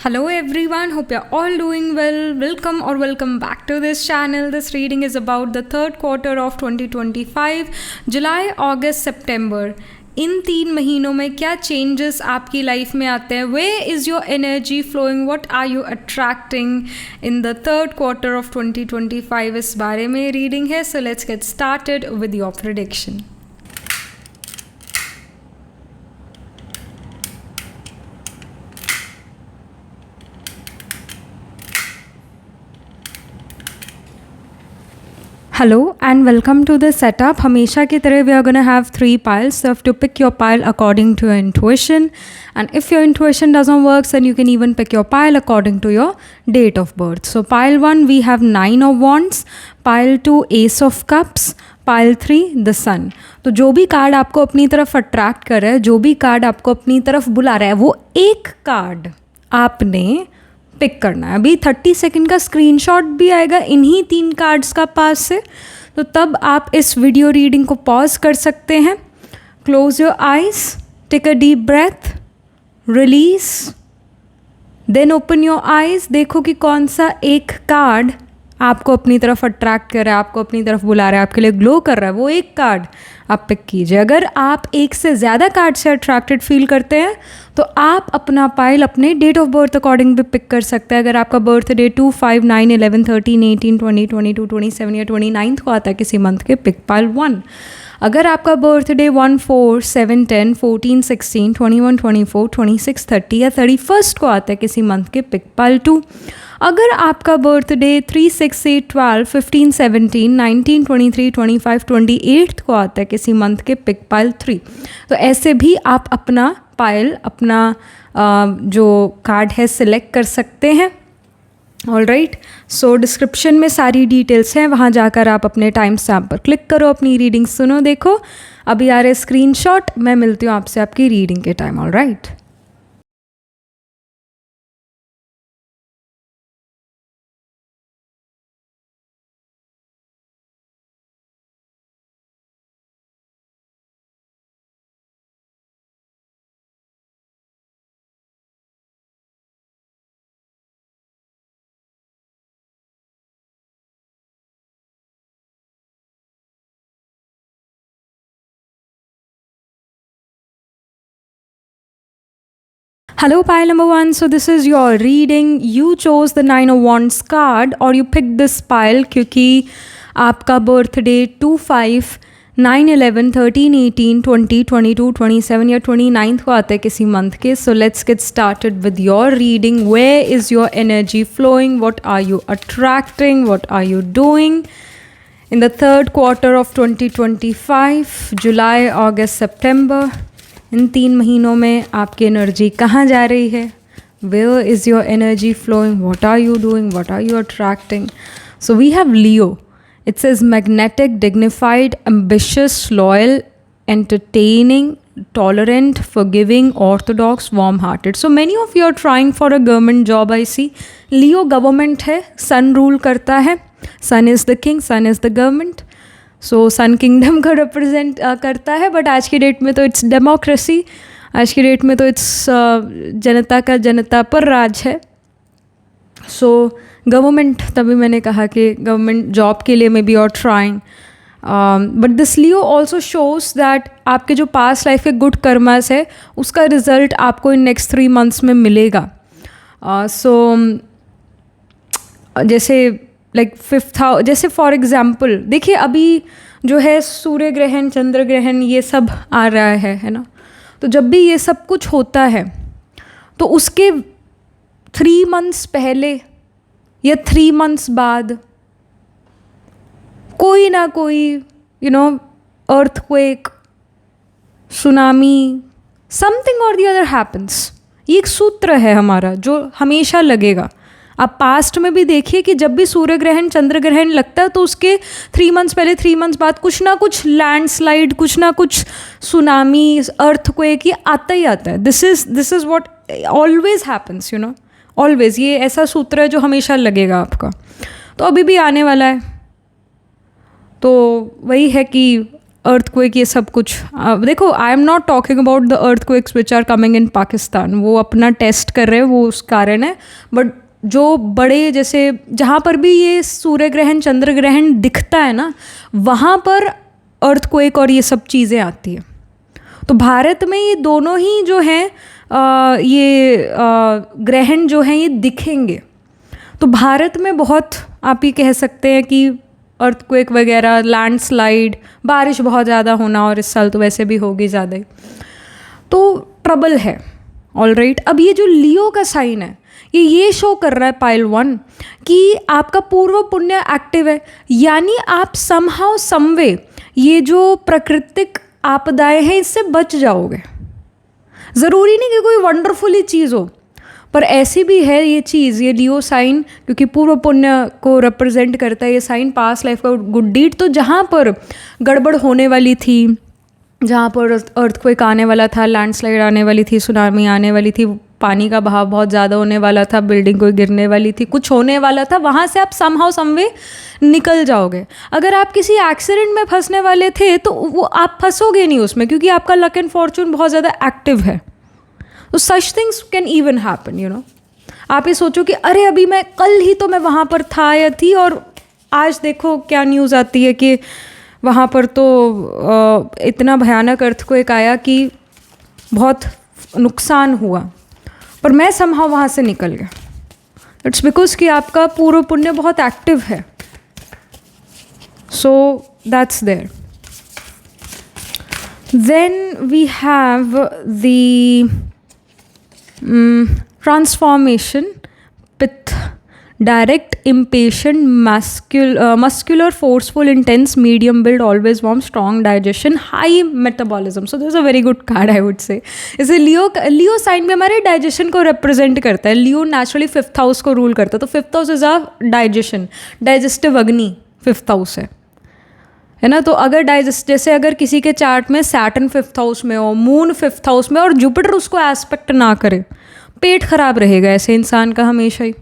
Hello everyone, hope you're all doing well. Welcome back to this channel. This reading is about the third quarter of 2025, July, August, September. इन 3 महीनों में क्या changes आपकी life में आते हैं? Way is your energy flowing, what are you attracting in the third quarter of 2025? इस बारे में रीडिंग है. So let's get started with your prediction. Hello and welcome to the setup. हमेशा की तरह we are going to have 3 piles. So you have to pick your pile according to your intuition. And if your intuition doesn't work, then you can even pick your pile according to your date of birth. So pile 1 we have 9 of wands. Pile 2 ace of cups. Pile 3 the sun. तो जो भी card आपको अपनी तरफ attract कर रहा है, जो भी कार्ड आपको अपनी तरफ बुला रहा है, वो एक कार्ड आपने पिक करना है. अभी 30 सेकंड का स्क्रीनशॉट भी आएगा इन्हीं 3 कार्ड्स का पास से. तो तब आप इस वीडियो रीडिंग को पॉज कर सकते हैं. Close your eyes, take a deep breath, release, then open your eyes. देखो कि कौन सा एक कार्ड आपको अपनी तरफ अट्रैक्ट कर रहा है, आपको अपनी तरफ बुला रहा है, आपके लिए ग्लो कर रहा है. वो एक कार्ड आप पिक कीजिए. अगर आप एक से ज़्यादा कार्ड से अट्रैक्टेड फील करते हैं तो आप अपना पाइल अपने डेट ऑफ बर्थ अकॉर्डिंग भी पिक कर सकते हैं. अगर आपका बर्थ डे 2, 5, 9, 11, 13, 18, 20, 22, 27 या 29 को आता है किसी मंथ के, पिक पाइल 1. अगर आपका बर्थ डे 1, 4, 7, 10, 14, 16, 21, 24, 26, 30 या 31 को आता है किसी मंथ के, पिक पाइल 2. अगर आपका बर्थ डे 3, 6, 8, 12, 15, 17, 19, 23, 25, 28 को आता है किसी मंथ के, पिक पाइल 3. तो ऐसे भी आप अपना पाइल, अपना जो कार्ड है सिलेक्ट कर सकते हैं. ऑल राइट, सो डिस्क्रिप्शन में सारी डिटेल्स हैं, वहाँ जाकर आप अपने टाइम स्टैम्प पर क्लिक करो, अपनी रीडिंग सुनो. देखो अभी आ रहे स्क्रीनशॉट. मैं मिलती हूँ आपसे आपकी रीडिंग के time. All right. Hello pile number 1. So this is your reading. You chose the 9 of wands card or you picked this pile क्योंकि आपका बर्थडे 2, 5, 9, 11, 13, 18, 20, 22, 27 या 29 को आता है किसी मंथ के. So let's get started with your reading. Where is your energy flowing? What are you attracting? What are you doing in the third quarter of 2025? July, August, September. इन 3 महीनों में आपकी एनर्जी कहाँ जा रही है? Where is your energy flowing? What are you doing? What are you attracting? So we have Leo. It says magnetic, dignified, ambitious, loyal, entertaining, tolerant, forgiving, orthodox, warm-hearted. So many of you are trying for a government job, I see. Leo government है, sun rule करता है. Sun is the king, sun is the government. So sun kingdom को represent करता है. But आज की date में तो इट्स डेमोक्रेसी, आज की डेट में तो इट्स जनता का जनता पर राज है. सो गवर्नमेंट, तभी मैंने कहा कि गवर्नमेंट जॉब के लिए मे बी और trying. But this Leo also shows that आपके जो पास्ट लाइफ के गुड कर्मास है उसका रिजल्ट आपको इन नेक्स्ट 3 मंथ्स में मिलेगा. सो जैसे लाइक 5th हाउस, जैसे फॉर एग्ज़ाम्पल देखिए अभी जो है सूर्य ग्रहण, चंद्र ग्रहण, ये सब आ रहा है ना. तो जब भी ये सब कुछ होता है तो उसके 3 मंथ्स पहले या 3 मंथ्स बाद कोई ना कोई अर्थक्वेक, सुनामी, समथिंग और द अदर हैपन्स. ये एक सूत्र है हमारा जो हमेशा लगेगा. आप पास्ट में भी देखिए कि जब भी सूर्य ग्रहण, चंद्र ग्रहण लगता है तो उसके 3 मंथ्स पहले, 3 मंथ्स बाद कुछ ना कुछ लैंडस्लाइड, कुछ ना कुछ सुनामी, अर्थक्वेक, ये आता ही आता है. This is what always happens, always. ये ऐसा सूत्र है जो हमेशा लगेगा आपका. तो अभी भी आने वाला है. तो वही है कि अर्थक्वेक ये सब कुछ देखो, I am not talking about the earthquakes which are coming in Pakistan, वो अपना टेस्ट कर रहे हैं, वो उस कारण है। बट जो बड़े जैसे जहाँ पर भी ये सूर्य ग्रहण चंद्र ग्रहण दिखता है ना, वहाँ पर अर्थक्वेक और ये सब चीज़ें आती है। तो भारत में ये दोनों ही जो हैं ग्रहण जो हैं ये दिखेंगे। तो भारत में बहुत आप ये कह सकते हैं कि अर्थक्वेक वगैरह, लैंडस्लाइड, बारिश बहुत ज़्यादा होना, और इस साल तो वैसे भी होगी ज़्यादा ही, तो ट्रबल है। ऑलराइट, अब ये जो लियो का साइन है ये शो कर रहा है पाइल 1 कि आपका पूर्व पुण्य एक्टिव है, यानी आप समहाउ समवे ये जो प्राकृतिक आपदाएं हैं इससे बच जाओगे। ज़रूरी नहीं कि कोई वंडरफुल ही चीज़ हो, पर ऐसी भी है ये चीज़, ये लियो साइन, क्योंकि पूर्व पुण्य को रिप्रेजेंट करता है ये साइन, पास्ट लाइफ का गुड डीड। तो जहाँ पर गड़बड़ होने वाली थी, जहाँ पर अर्थक्वेक आने वाला था, लैंडस्लाइड आने वाली थी, सुनामी आने वाली थी, पानी का बहाव बहुत ज़्यादा होने वाला था, बिल्डिंग कोई गिरने वाली थी, कुछ होने वाला था, वहाँ से आप समहाउ समवे निकल जाओगे। अगर आप किसी एक्सीडेंट में फंसने वाले थे तो वो आप फंसोगे नहीं उसमें, क्योंकि आपका लक एंड फॉर्चून बहुत ज़्यादा एक्टिव है। तो such things can even happen, you know. आप ये सोचो कि अरे अभी मैं कल ही तो मैं वहाँ पर था या थी, और आज देखो क्या न्यूज़ आती है कि वहाँ पर तो इतना भयानक अर्थक्वेक आया कि बहुत नुकसान हुआ, पर मैं समहाउ वहाँ से निकल गया। इट्स बिकॉज कि आपका पूर्व पुण्य बहुत एक्टिव है। So that's there. Then we have the transformation, pitta, direct, impatient, muscular, forceful, intense, medium build, always warm, strong digestion, high metabolism. So this is a very good card, I would say. इसे लियो sign में हमारे digestion को represent करता है। लियो naturally 5th house को rule करता है, तो 5th house is a digestion, digestive अग्नि 5th हाउस है ना। तो अगर जैसे अगर किसी के चार्ट में सैटर्न 5th हाउस में हो, मून 5th हाउस में, और जुपिटर उसको एस्पेक्ट ना करे, पेट खराब रहेगा ऐसे इंसान का हमेशा ही,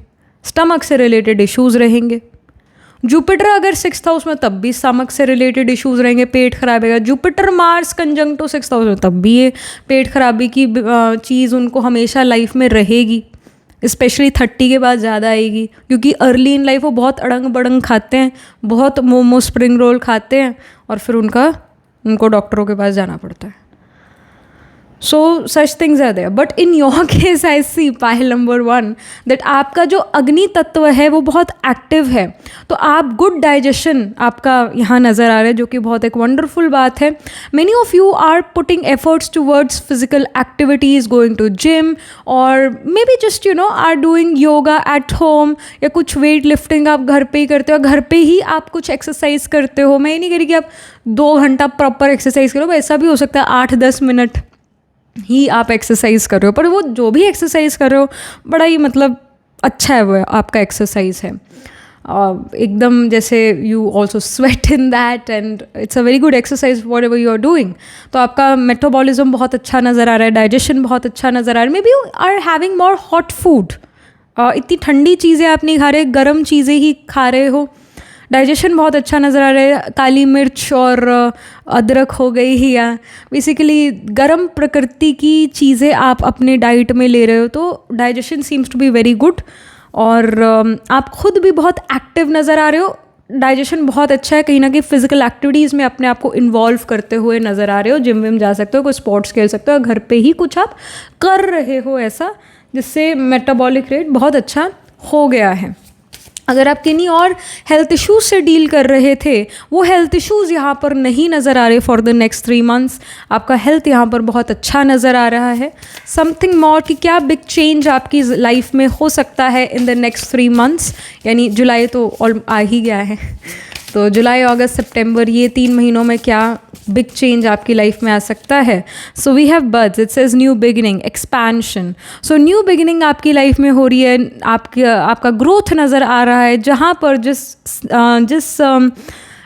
स्टमक से रिलेटेड इश्यूज़ रहेंगे। जुपिटर अगर 6th हाउस में, तब भी स्टमक से रिलेटेड इश्यूज़ रहेंगे, पेट खराब रहेगा। जुपिटर मार्स कंजंक्टो 6th हाउस में, तब भी ये पेट खराबी की चीज़ उनको हमेशा लाइफ में रहेगी, स्पेशली 30 के बाद ज़्यादा आएगी, क्योंकि अर्ली इन लाइफ वो बहुत अड़ंग बड़ंग खाते हैं, बहुत मोमो स्प्रिंग रोल खाते हैं, और फिर उनको डॉक्टरों के पास जाना पड़ता है। So such things are there, but in your case I see pile number 1 that आपका जो अग्नि तत्व है वो बहुत एक्टिव है, तो आप गुड डाइजेशन आपका यहाँ नज़र आ रहा है, जो कि बहुत एक वंडरफुल बात है। Many of you are putting efforts towards physical activities, going to gym, और may be just you know are doing yoga at home, या कुछ वेट लिफ्टिंग आप घर पे ही करते हो, घर पे ही आप कुछ एक्सरसाइज करते हो। मैं ये नहीं कह रही कि आप 2 घंटा प्रॉपर एक्सरसाइज करो, ऐसा भी हो सकता है 8-10 मिनट ही आप एक्सरसाइज कर रहे हो, पर वो जो भी एक्सरसाइज कर रहे हो बड़ा ही मतलब अच्छा है, वो आपका एक्सरसाइज है एकदम, जैसे you also sweat in that and it's a very good exercise whatever you are doing. तो आपका मेटाबॉलिज्म बहुत अच्छा नज़र आ रहा है, डाइजेशन बहुत अच्छा नज़र आ रहा है। May be you are having more hot food, इतनी ठंडी चीज़ें आप नहीं खा रहे, गर्म चीज़ें ही खा रहे हो। डाइजेशन बहुत अच्छा नज़र आ रहा है, काली मिर्च और अदरक हो गई ही, या बेसिकली गर्म प्रकृति की चीज़ें आप अपने डाइट में ले रहे हो, तो digestion seems to be very good. और आप खुद भी बहुत एक्टिव नज़र आ रहे हो, डाइजेशन बहुत अच्छा है, कहीं ना कहीं फिजिकल एक्टिविटीज़ में अपने आप को इन्वॉल्व करते हुए नज़र आ रहे हो, जिम विम जा सकते हो, कोई स्पोर्ट्स खेल सकते हो, घर पे ही कुछ आप कर रहे हो ऐसा, जिससे मेटाबॉलिक रेट बहुत अच्छा हो गया है। अगर आप किन्हीं और हेल्थ इश्यूज़ से डील कर रहे थे, वो हेल्थ इश्यूज़ यहाँ पर नहीं नज़र आ रहे फॉर द नेक्स्ट 3 मंथ्स, आपका हेल्थ यहाँ पर बहुत अच्छा नज़र आ रहा है। समथिंग मोर कि क्या बिग चेंज आपकी लाइफ में हो सकता है इन द नेक्स्ट 3 मंथ्स, यानी जुलाई तो आ ही गया है, तो जुलाई, अगस्त, सितंबर, ये 3 महीनों में क्या बिग चेंज आपकी लाइफ में आ सकता है। So we have birds, it says new beginning, expansion. So new beginning आपकी लाइफ में हो रही है, आपका ग्रोथ नज़र आ रहा है, जहाँ पर जिस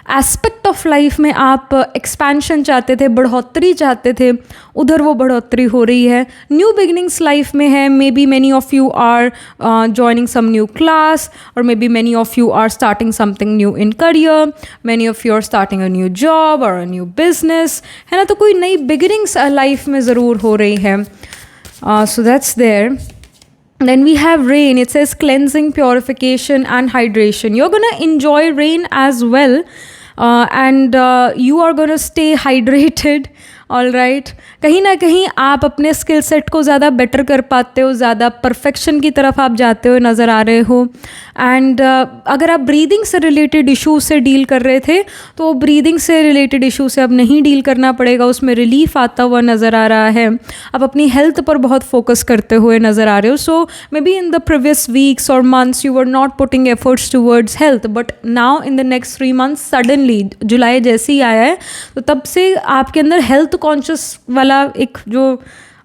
एस्पेक्ट ऑफ लाइफ में आप एक्सपेंशन चाहते थे, बढ़ोतरी चाहते थे, उधर वो बढ़ोतरी हो रही है. न्यू बिगिनिंग्स लाइफ में है. मे be many of you are joining some new class, और may be many of you are starting something new in career, many of you are starting a new job और a new business, है ना. तो कोई नई beginnings life में ज़रूर हो रही है. So that's there. Then we have rain. It says cleansing, purification and hydration. You're going to enjoy rain as well, and you are going to stay hydrated. All right. कहीं ना कहीं आप अपने स्किल सेट को ज़्यादा better कर पाते हो, ज़्यादा परफेक्शन की तरफ आप जाते हो नज़र आ रहे हो. एंड अगर आप ब्रीदिंग से रिलेटेड इशू से डील कर रहे थे, तो ब्रीदिंग से रिलेटेड इशू से अब नहीं डील करना पड़ेगा, उसमें रिलीफ आता हुआ नज़र आ रहा है. आप अपनी हेल्थ पर बहुत फोकस करते हुए नज़र आ रहे हो. So may be in the previous weeks और months you were not putting efforts towards health, but now in the next 3 months suddenly जुलाई जैसे ही आया है, तो तब से आपके अंदर हेल्थ कॉन्शियस वाला एक जो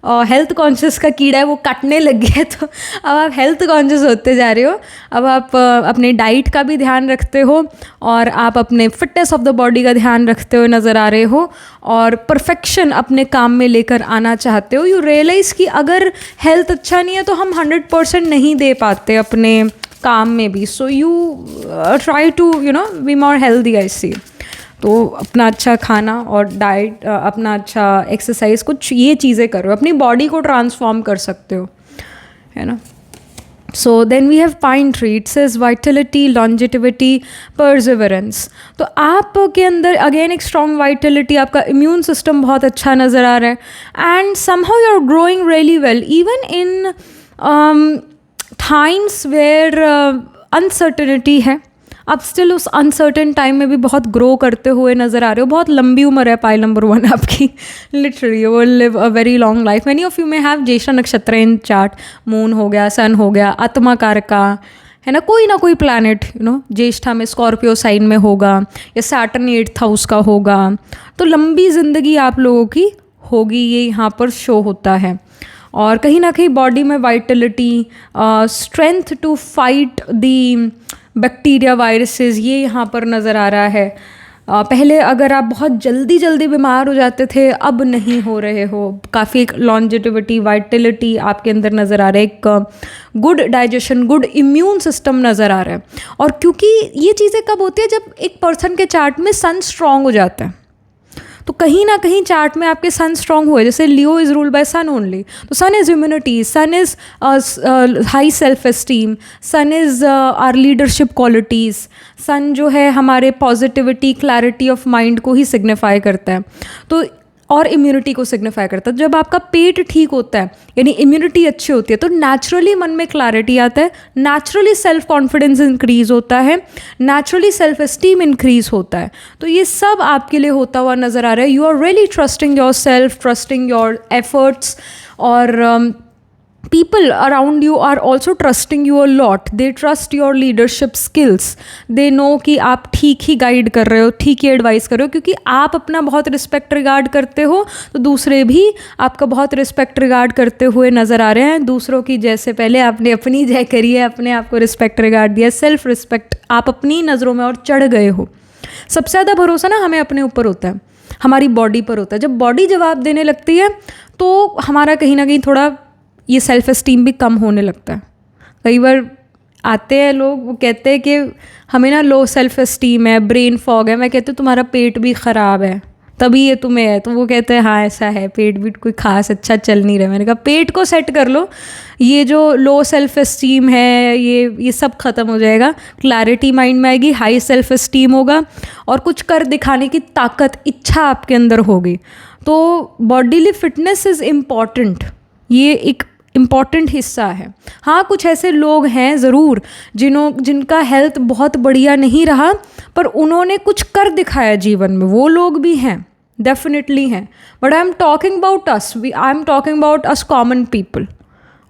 हेल्थ कॉन्शियस का कीड़ा है वो काटने लग गया है. तो अब आप हेल्थ कॉन्शियस होते जा रहे हो. अब आप अपने डाइट का भी ध्यान रखते हो, और आप अपने फिटनेस ऑफ द बॉडी का ध्यान रखते हुए नज़र आ रहे हो, और परफेक्शन अपने काम में लेकर आना चाहते हो. यू रियलाइज़ कि अगर हेल्थ अच्छा नहीं है तो हम 100% नहीं दे पाते अपने काम में भी. So you try to be more healthy, I see. तो अपना अच्छा खाना और डाइट, अपना अच्छा एक्सरसाइज, कुछ ये चीज़ें करो, अपनी बॉडी को ट्रांसफॉर्म कर सकते हो, है ना. So then we have pine tree. It says vitality, longevity, perseverance. तो आपके अंदर अगेन एक स्ट्रॉन्ग वाइटलिटी, आपका इम्यून सिस्टम बहुत अच्छा नज़र आ रहा है. And somehow you are growing really well even in times where uncertainty है. आप स्टिल उस अनसर्टेन टाइम में भी बहुत ग्रो करते हुए नज़र आ रहे हो. बहुत लंबी उम्र है पाइल नंबर 1 आपकी. Literally you will live a very long life. Many of you में हैव ज्येष्ठा नक्षत्र इन चार्ट. मून हो गया, सन हो गया, आत्मा कारका, है ना. कोई ना कोई प्लैनेट ज्येष्ठा में स्कॉर्पियो साइन में होगा, या सैटर्न 8th हाउस का होगा. तो लंबी ज़िंदगी आप लोगों की होगी, ये यहाँ पर शो होता है. और कहीं ना कहीं बॉडी में vitality, strength to fight the bacteria, viruses, ये यहाँ पर नज़र आ रहा है. पहले अगर आप बहुत जल्दी बीमार हो जाते थे, अब नहीं हो रहे हो. काफ़ी एक लॉन्जिटिविटी, वाइटलिटी आपके अंदर नज़र आ रहा है. एक good digestion, good immune system नज़र आ रहा है. और क्योंकि ये चीज़ें कब होती है, जब एक पर्सन के चार्ट में सन स्ट्रॉन्ग हो जाता है. तो कहीं ना कहीं चार्ट में आपके सन स्ट्रॉन्ग हुए. जैसे Leo is ruled by sun only, तो sun is immunity, sun is high self esteem, sun is are leadership qualities. Sun जो है हमारे पॉजिटिविटी, क्लैरिटी ऑफ माइंड को ही सिग्निफाई करता है. तो और इम्यूनिटी को सिग्निफाई करता है. जब आपका पेट ठीक होता है, यानी इम्यूनिटी अच्छी होती है, तो नेचुरली मन में क्लैरिटी आता है, नेचुरली सेल्फ कॉन्फिडेंस इंक्रीज होता है, नेचुरली सेल्फ एस्टीम इंक्रीज होता है. तो ये सब आपके लिए होता हुआ नज़र आ रहा है. You are really trusting yourself, trusting your efforts, और people around you are also trusting you a lot. They trust your leadership skills. They know कि आप ठीक ही गाइड कर रहे हो, ठीक ही एडवाइस कर रहे हो, क्योंकि आप अपना बहुत रिस्पेक्ट रिगार्ड करते हो, तो दूसरे भी आपका बहुत रिस्पेक्ट रिगार्ड करते हुए नज़र आ रहे हैं. दूसरों की जैसे पहले आपने अपनी जय करी है, अपने आप को रिस्पेक्ट रिगार्ड दिया, सेल्फ रिस्पेक्ट आप अपनी नज़रों में और चढ़ गए हो. सबसे ज़्यादा भरोसा ना हमें अपने ऊपर होता है, हमारी बॉडी पर होता है. जब बॉडी जवाब देने लगती है तो हमारा कहीं ना कहीं थोड़ा ये सेल्फ एस्टीम भी कम होने लगता है. कई बार आते हैं लोग, वो कहते हैं कि हमें ना लो सेल्फ एस्टीम है, ब्रेन फॉग है. मैं कहती हूँ तुम्हारा पेट भी ख़राब है, तभी ये तुम्हें है. तो वो कहते हैं हाँ ऐसा है, पेट भी कोई खास अच्छा चल नहीं रहा. मैंने कहा पेट को सेट कर लो, ये जो लो सेल्फ एस्टीम है ये सब ख़त्म हो जाएगा. क्लैरिटी माइंड में आएगी, हाई सेल्फ एस्टीम होगा, और कुछ कर दिखाने की ताकत, इच्छा आपके अंदर होगी. तो बॉडीली फिटनेस इज़ इम्पॉर्टेंट, ये एक इम्पॉर्टेंट हिस्सा है. हाँ कुछ ऐसे लोग हैं ज़रूर जिनका हेल्थ बहुत बढ़िया नहीं रहा, पर उन्होंने कुछ कर दिखाया जीवन में, वो लोग भी हैं, डेफिनेटली हैं. But I am talking about us, I am talking about us common people.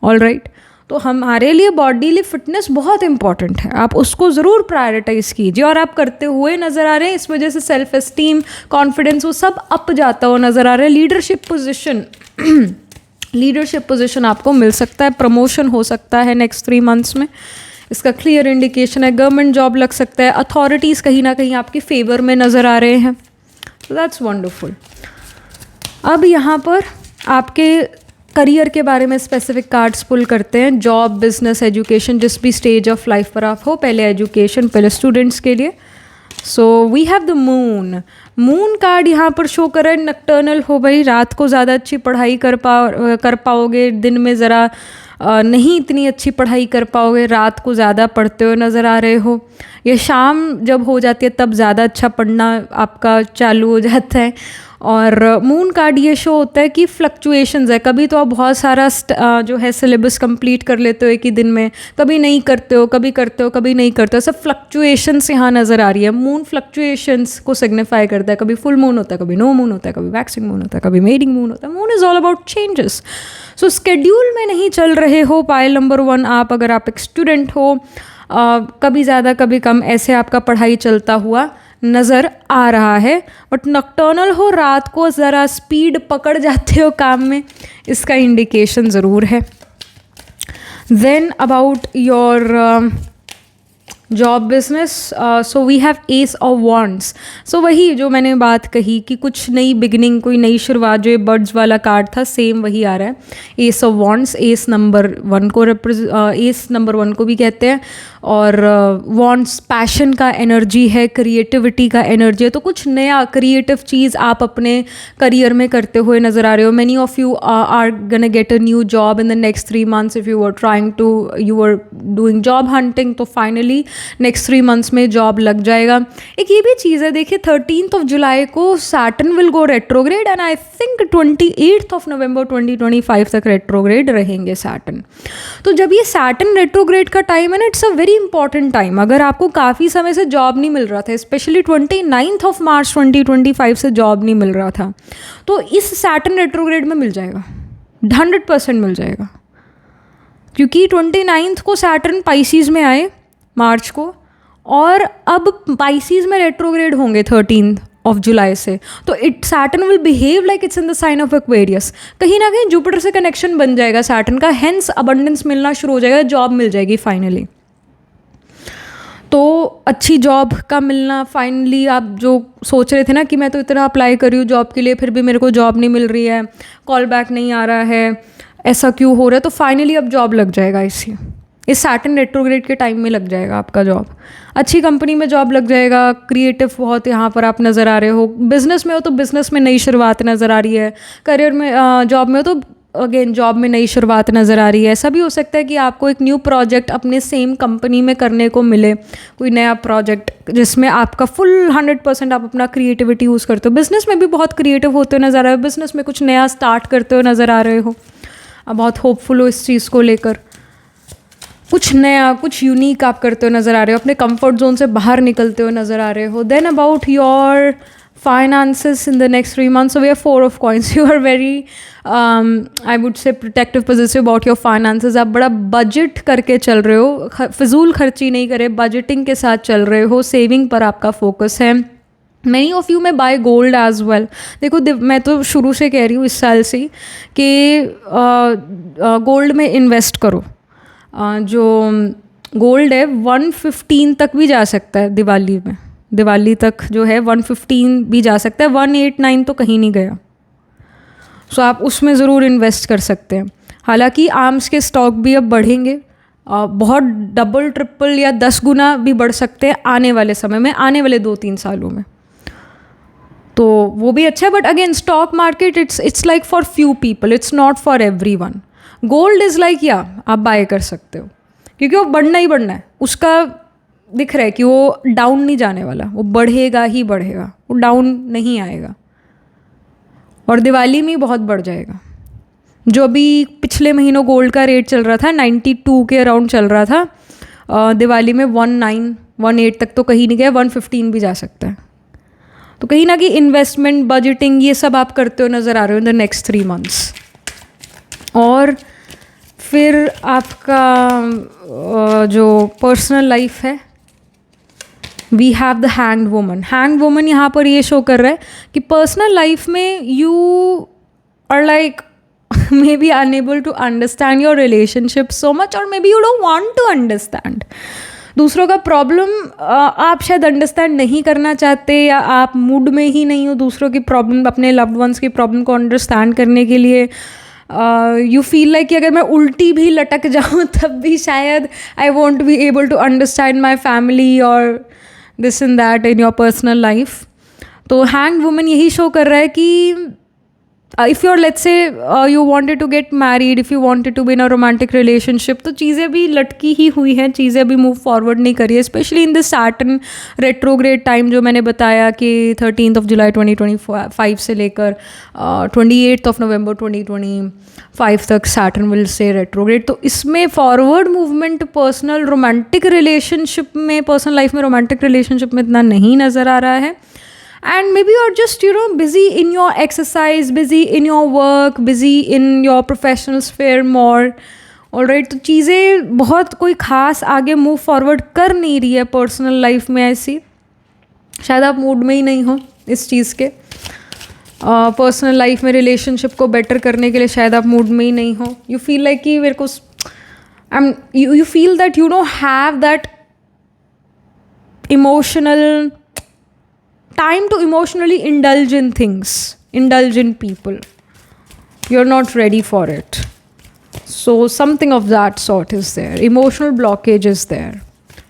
All right. तो हमारे लिए बॉडीली फिटनेस बहुत इंपॉर्टेंट है. आप उसको ज़रूर प्रायोरिटाइज़ कीजिए, और आप करते हुए नज़र आ रहे हैं. इस वजह से सेल्फ एस्टीम, कॉन्फिडेंस, वो सब अप जाता हुआ नज़र आ रहा है. लीडरशिप पोजीशन आपको मिल सकता है, प्रमोशन हो सकता है नेक्स्ट 3 months में. इसका क्लियर इंडिकेशन है गवर्नमेंट जॉब लग सकता है, अथॉरिटीज़ कहीं ना कहीं आपके फेवर में नज़र आ रहे हैं, सो दैट्स वंडरफुल। अब यहाँ पर आपके करियर के बारे में स्पेसिफिक कार्ड्स पुल करते हैं, जॉब, बिजनेस, एजुकेशन, जिस भी स्टेज ऑफ लाइफ पर आप हो, पहले एजुकेशन, पहले स्टूडेंट्स के लिए। So we have the moon card यहाँ पर शो कर रहा है नक्टर्नल हो भाई, रात को ज़्यादा अच्छी पढ़ाई कर पाओगे, दिन में ज़रा नहीं इतनी अच्छी पढ़ाई कर पाओगे, रात को ज़्यादा पढ़ते हुए नज़र आ रहे हो, या शाम जब हो जाती है तब ज़्यादा अच्छा पढ़ना आपका चालू हो जाता है। और मून कार्ड ये शो होता है कि फ्लक्चुएशंस है, कभी तो आप बहुत सारा जो है सिलेबस कंप्लीट कर लेते हो एक ही दिन में, कभी नहीं करते हो, कभी करते हो, कभी नहीं करते हो, सब फ्लक्चुएशंस यहाँ नज़र आ रही है। मून फ्लक्चुएशंस को सिग्निफाई करता है, कभी फुल मून होता है, कभी नो मून होता है, कभी वैक्सिंग मून होता है, कभी मेडिंग मून होता है। Moon is all about changes. So schedule में नहीं चल रहे हो, पाइल नंबर 1 आप, अगर आप एक स्टूडेंट हो, कभी ज़्यादा कभी कम ऐसे आपका पढ़ाई चलता हुआ नज़र आ रहा है। बट नॉक्टर्नल हो, रात को ज़रा स्पीड पकड़ जाते हो काम में, इसका इंडिकेशन ज़रूर है। Then about your job, business, so we have ace of wands. So वही जो मैंने बात कही कि कुछ नई बिगिनिंग, कोई नई शुरुआत, जो ये बर्ड्स वाला कार्ड था सेम वही आ रहा है, S of wands. S number 1 को एस नंबर 1 को भी कहते हैं, और वॉन्ड्स पैशन का एनर्जी है, क्रिएटिविटी का एनर्जी है, तो कुछ नया क्रिएटिव चीज़ आप अपने करियर में करते हुए नज़र आ रहे हो। Many of you are gonna get a new job in the next 3 months if you are doing job hunting, तो फाइनली नेक्स्ट 3 months में जॉब लग जाएगा। एक ये भी चीज़ है, देखिए 13th of July को Saturn will go retrograde, and I think 28th of November 2025 तक रेट्रोग्रेड रहेंगे सैटर्न। तो जब ये सैटर्न रेट्रोग्रेड का टाइम है ना, it's a very important time. अगर आपको काफ़ी समय से जॉब नहीं मिल रहा था, स्पेशली 29th of March 2025 से जॉब नहीं मिल रहा था, तो इस सैटर्न रेट्रोग्रेड में मिल जाएगा, 100% मिल जाएगा, क्योंकि 29th को सैटर्न पाइसीज में आए मार्च को, और अब पाइसीज में रेट्रोग्रेड होंगे 13th of July से, तो Saturn will behave like it's in the sign of Aquarius. कहीं ना कहीं जुपिटर से कनेक्शन बन जाएगा सैटर्न का, हेंस अबंडेंस मिलना शुरू हो जाएगा, जॉब मिल जाएगी फाइनली। तो अच्छी जॉब का मिलना, फाइनली आप जो सोच रहे थे ना कि मैं तो इतना अप्लाई कर रही हूँ जॉब के लिए, फिर भी मेरे को जॉब नहीं मिल रही है, कॉल बैक नहीं आ रहा है, ऐसा क्यों हो रहा है, तो फाइनली अब जॉब लग जाएगा। इस सैटर्न रेट्रोग्रेड के टाइम में लग जाएगा आपका जॉब, अच्छी कंपनी में जॉब लग जाएगा। क्रिएटिव बहुत यहाँ पर आप नज़र आ रहे हो, बिजनेस में हो तो बिजनेस में नई शुरुआत नज़र आ रही है, करियर में जॉब में हो तो अगेन जॉब में नई शुरुआत नज़र आ रही है। ऐसा भी हो सकता है कि आपको एक न्यू प्रोजेक्ट अपने सेम कंपनी में करने को मिले, कोई नया प्रोजेक्ट जिसमें आपका फुल 100% आप अपना क्रिएटिविटी यूज़ करते हो। बिज़नेस में भी बहुत क्रिएटिव होते हुए नज़र आ रहे हो, बिज़नेस में कुछ नया स्टार्ट करते हुए नज़र आ रहे हो, आप बहुत होपफुल हो इस चीज़ को लेकर, कुछ नया, कुछ यूनिक आप करते हुए नज़र आ रहे हो, अपने कंफर्ट जोन से बाहर निकलते हुए नज़र आ रहे हो। Then about your finances in the next 3 months, so we have 4 of coins. You are very I would say protective, possessive about your finances. आप बड़ा बजट करके चल रहे हो, फिजूल खर्ची नहीं करे, बजटिंग के साथ चल रहे हो, सेविंग पर आपका फोकस है। Many of you may by gold as well. देखो मैं तो शुरू से कह रही हूँ इस साल से कि गोल्ड में इन्वेस्ट करो। जो गोल्ड है 115 तक भी जा सकता है, दिवाली तक जो है 115 भी जा सकता है, 189 तो कहीं नहीं गया। सो आप उसमें ज़रूर इन्वेस्ट कर सकते हैं। हालांकि आर्म्स के स्टॉक भी अब बढ़ेंगे, बहुत डबल ट्रिपल या 10 गुना भी बढ़ सकते हैं आने वाले समय में, आने वाले 2-3 सालों में, तो वो भी अच्छा है। But again stock market it's like for few people, it's not for everyone. Gold is like या आप बाय कर सकते हो, क्योंकि वो बढ़ना ही बढ़ना है, उसका दिख रहा है कि वो डाउन नहीं जाने वाला, वो बढ़ेगा ही बढ़ेगा, वो डाउन नहीं आएगा, और दिवाली में बहुत बढ़ जाएगा। जो अभी पिछले महीनों गोल्ड का रेट चल रहा था 92 के अराउंड चल रहा था, दिवाली में 19-18 तक तो कहीं नहीं गया, 115 भी जा सकता है। तो कहीं ना कहीं इन्वेस्टमेंट, बजटिंग, ये सब आप करते हो नज़र आ रहे हो इन द नेक्स्ट 3 months। और फिर आपका जो पर्सनल लाइफ है, we have the hanged woman यहाँ पर ये शो कर रहा है कि पर्सनल लाइफ में you are like maybe unable to understand your relationship so much, or maybe you don't want to understand. दूसरों का प्रॉब्लम आप शायद अंडरस्टैंड नहीं करना चाहते, या आप मूड में ही नहीं हो दूसरों की प्रॉब्लम, अपने लव्ड वंस की प्रॉब्लम को अंडरस्टैंड करने के लिए. यू फील लाइक कि अगर मैं उल्टी भी लटक जाऊँ तब भी शायद I won't be able to understand my family और this and that in your personal life. तो हैंग्ड वुमन यही शो कर रहा है कि if you're, let's say, you wanted to get married, if you wanted to be in a romantic relationship, तो चीज़ें भी लटकी ही हुई हैं, चीज़ें अभी मूव फॉरवर्ड नहीं करी है, specially in this Saturn retrograde time जो मैंने बताया कि 13th of July 2025 से लेकर 28th of November 2025 तक सैटर्न विल से रेट्रोग्रेड. तो इसमें forward movement personal romantic relationship में, पर्सनल लाइफ में रोमांटिक रिलेशनशिप में इतना नहीं नज़र आ रहा है. And maybe you're just, busy in your exercise, busy in your work, busy in your professional sphere more. Alright, तो चीज़ें बहुत कोई ख़ास आगे मूव फॉरवर्ड कर नहीं रही है पर्सनल लाइफ में ऐसी. शायद आप मूड में ही नहीं हो इस चीज़ के. पर्सनल लाइफ में रिलेशनशिप को बेटर करने के लिए शायद आप मूड में ही नहीं हो. यू फील लाइक कि मेरे को you feel that you don't have that emotional time to emotionally indulge in things, indulge in people. You're not ready for it. So something of that sort is there. Emotional blockage is there.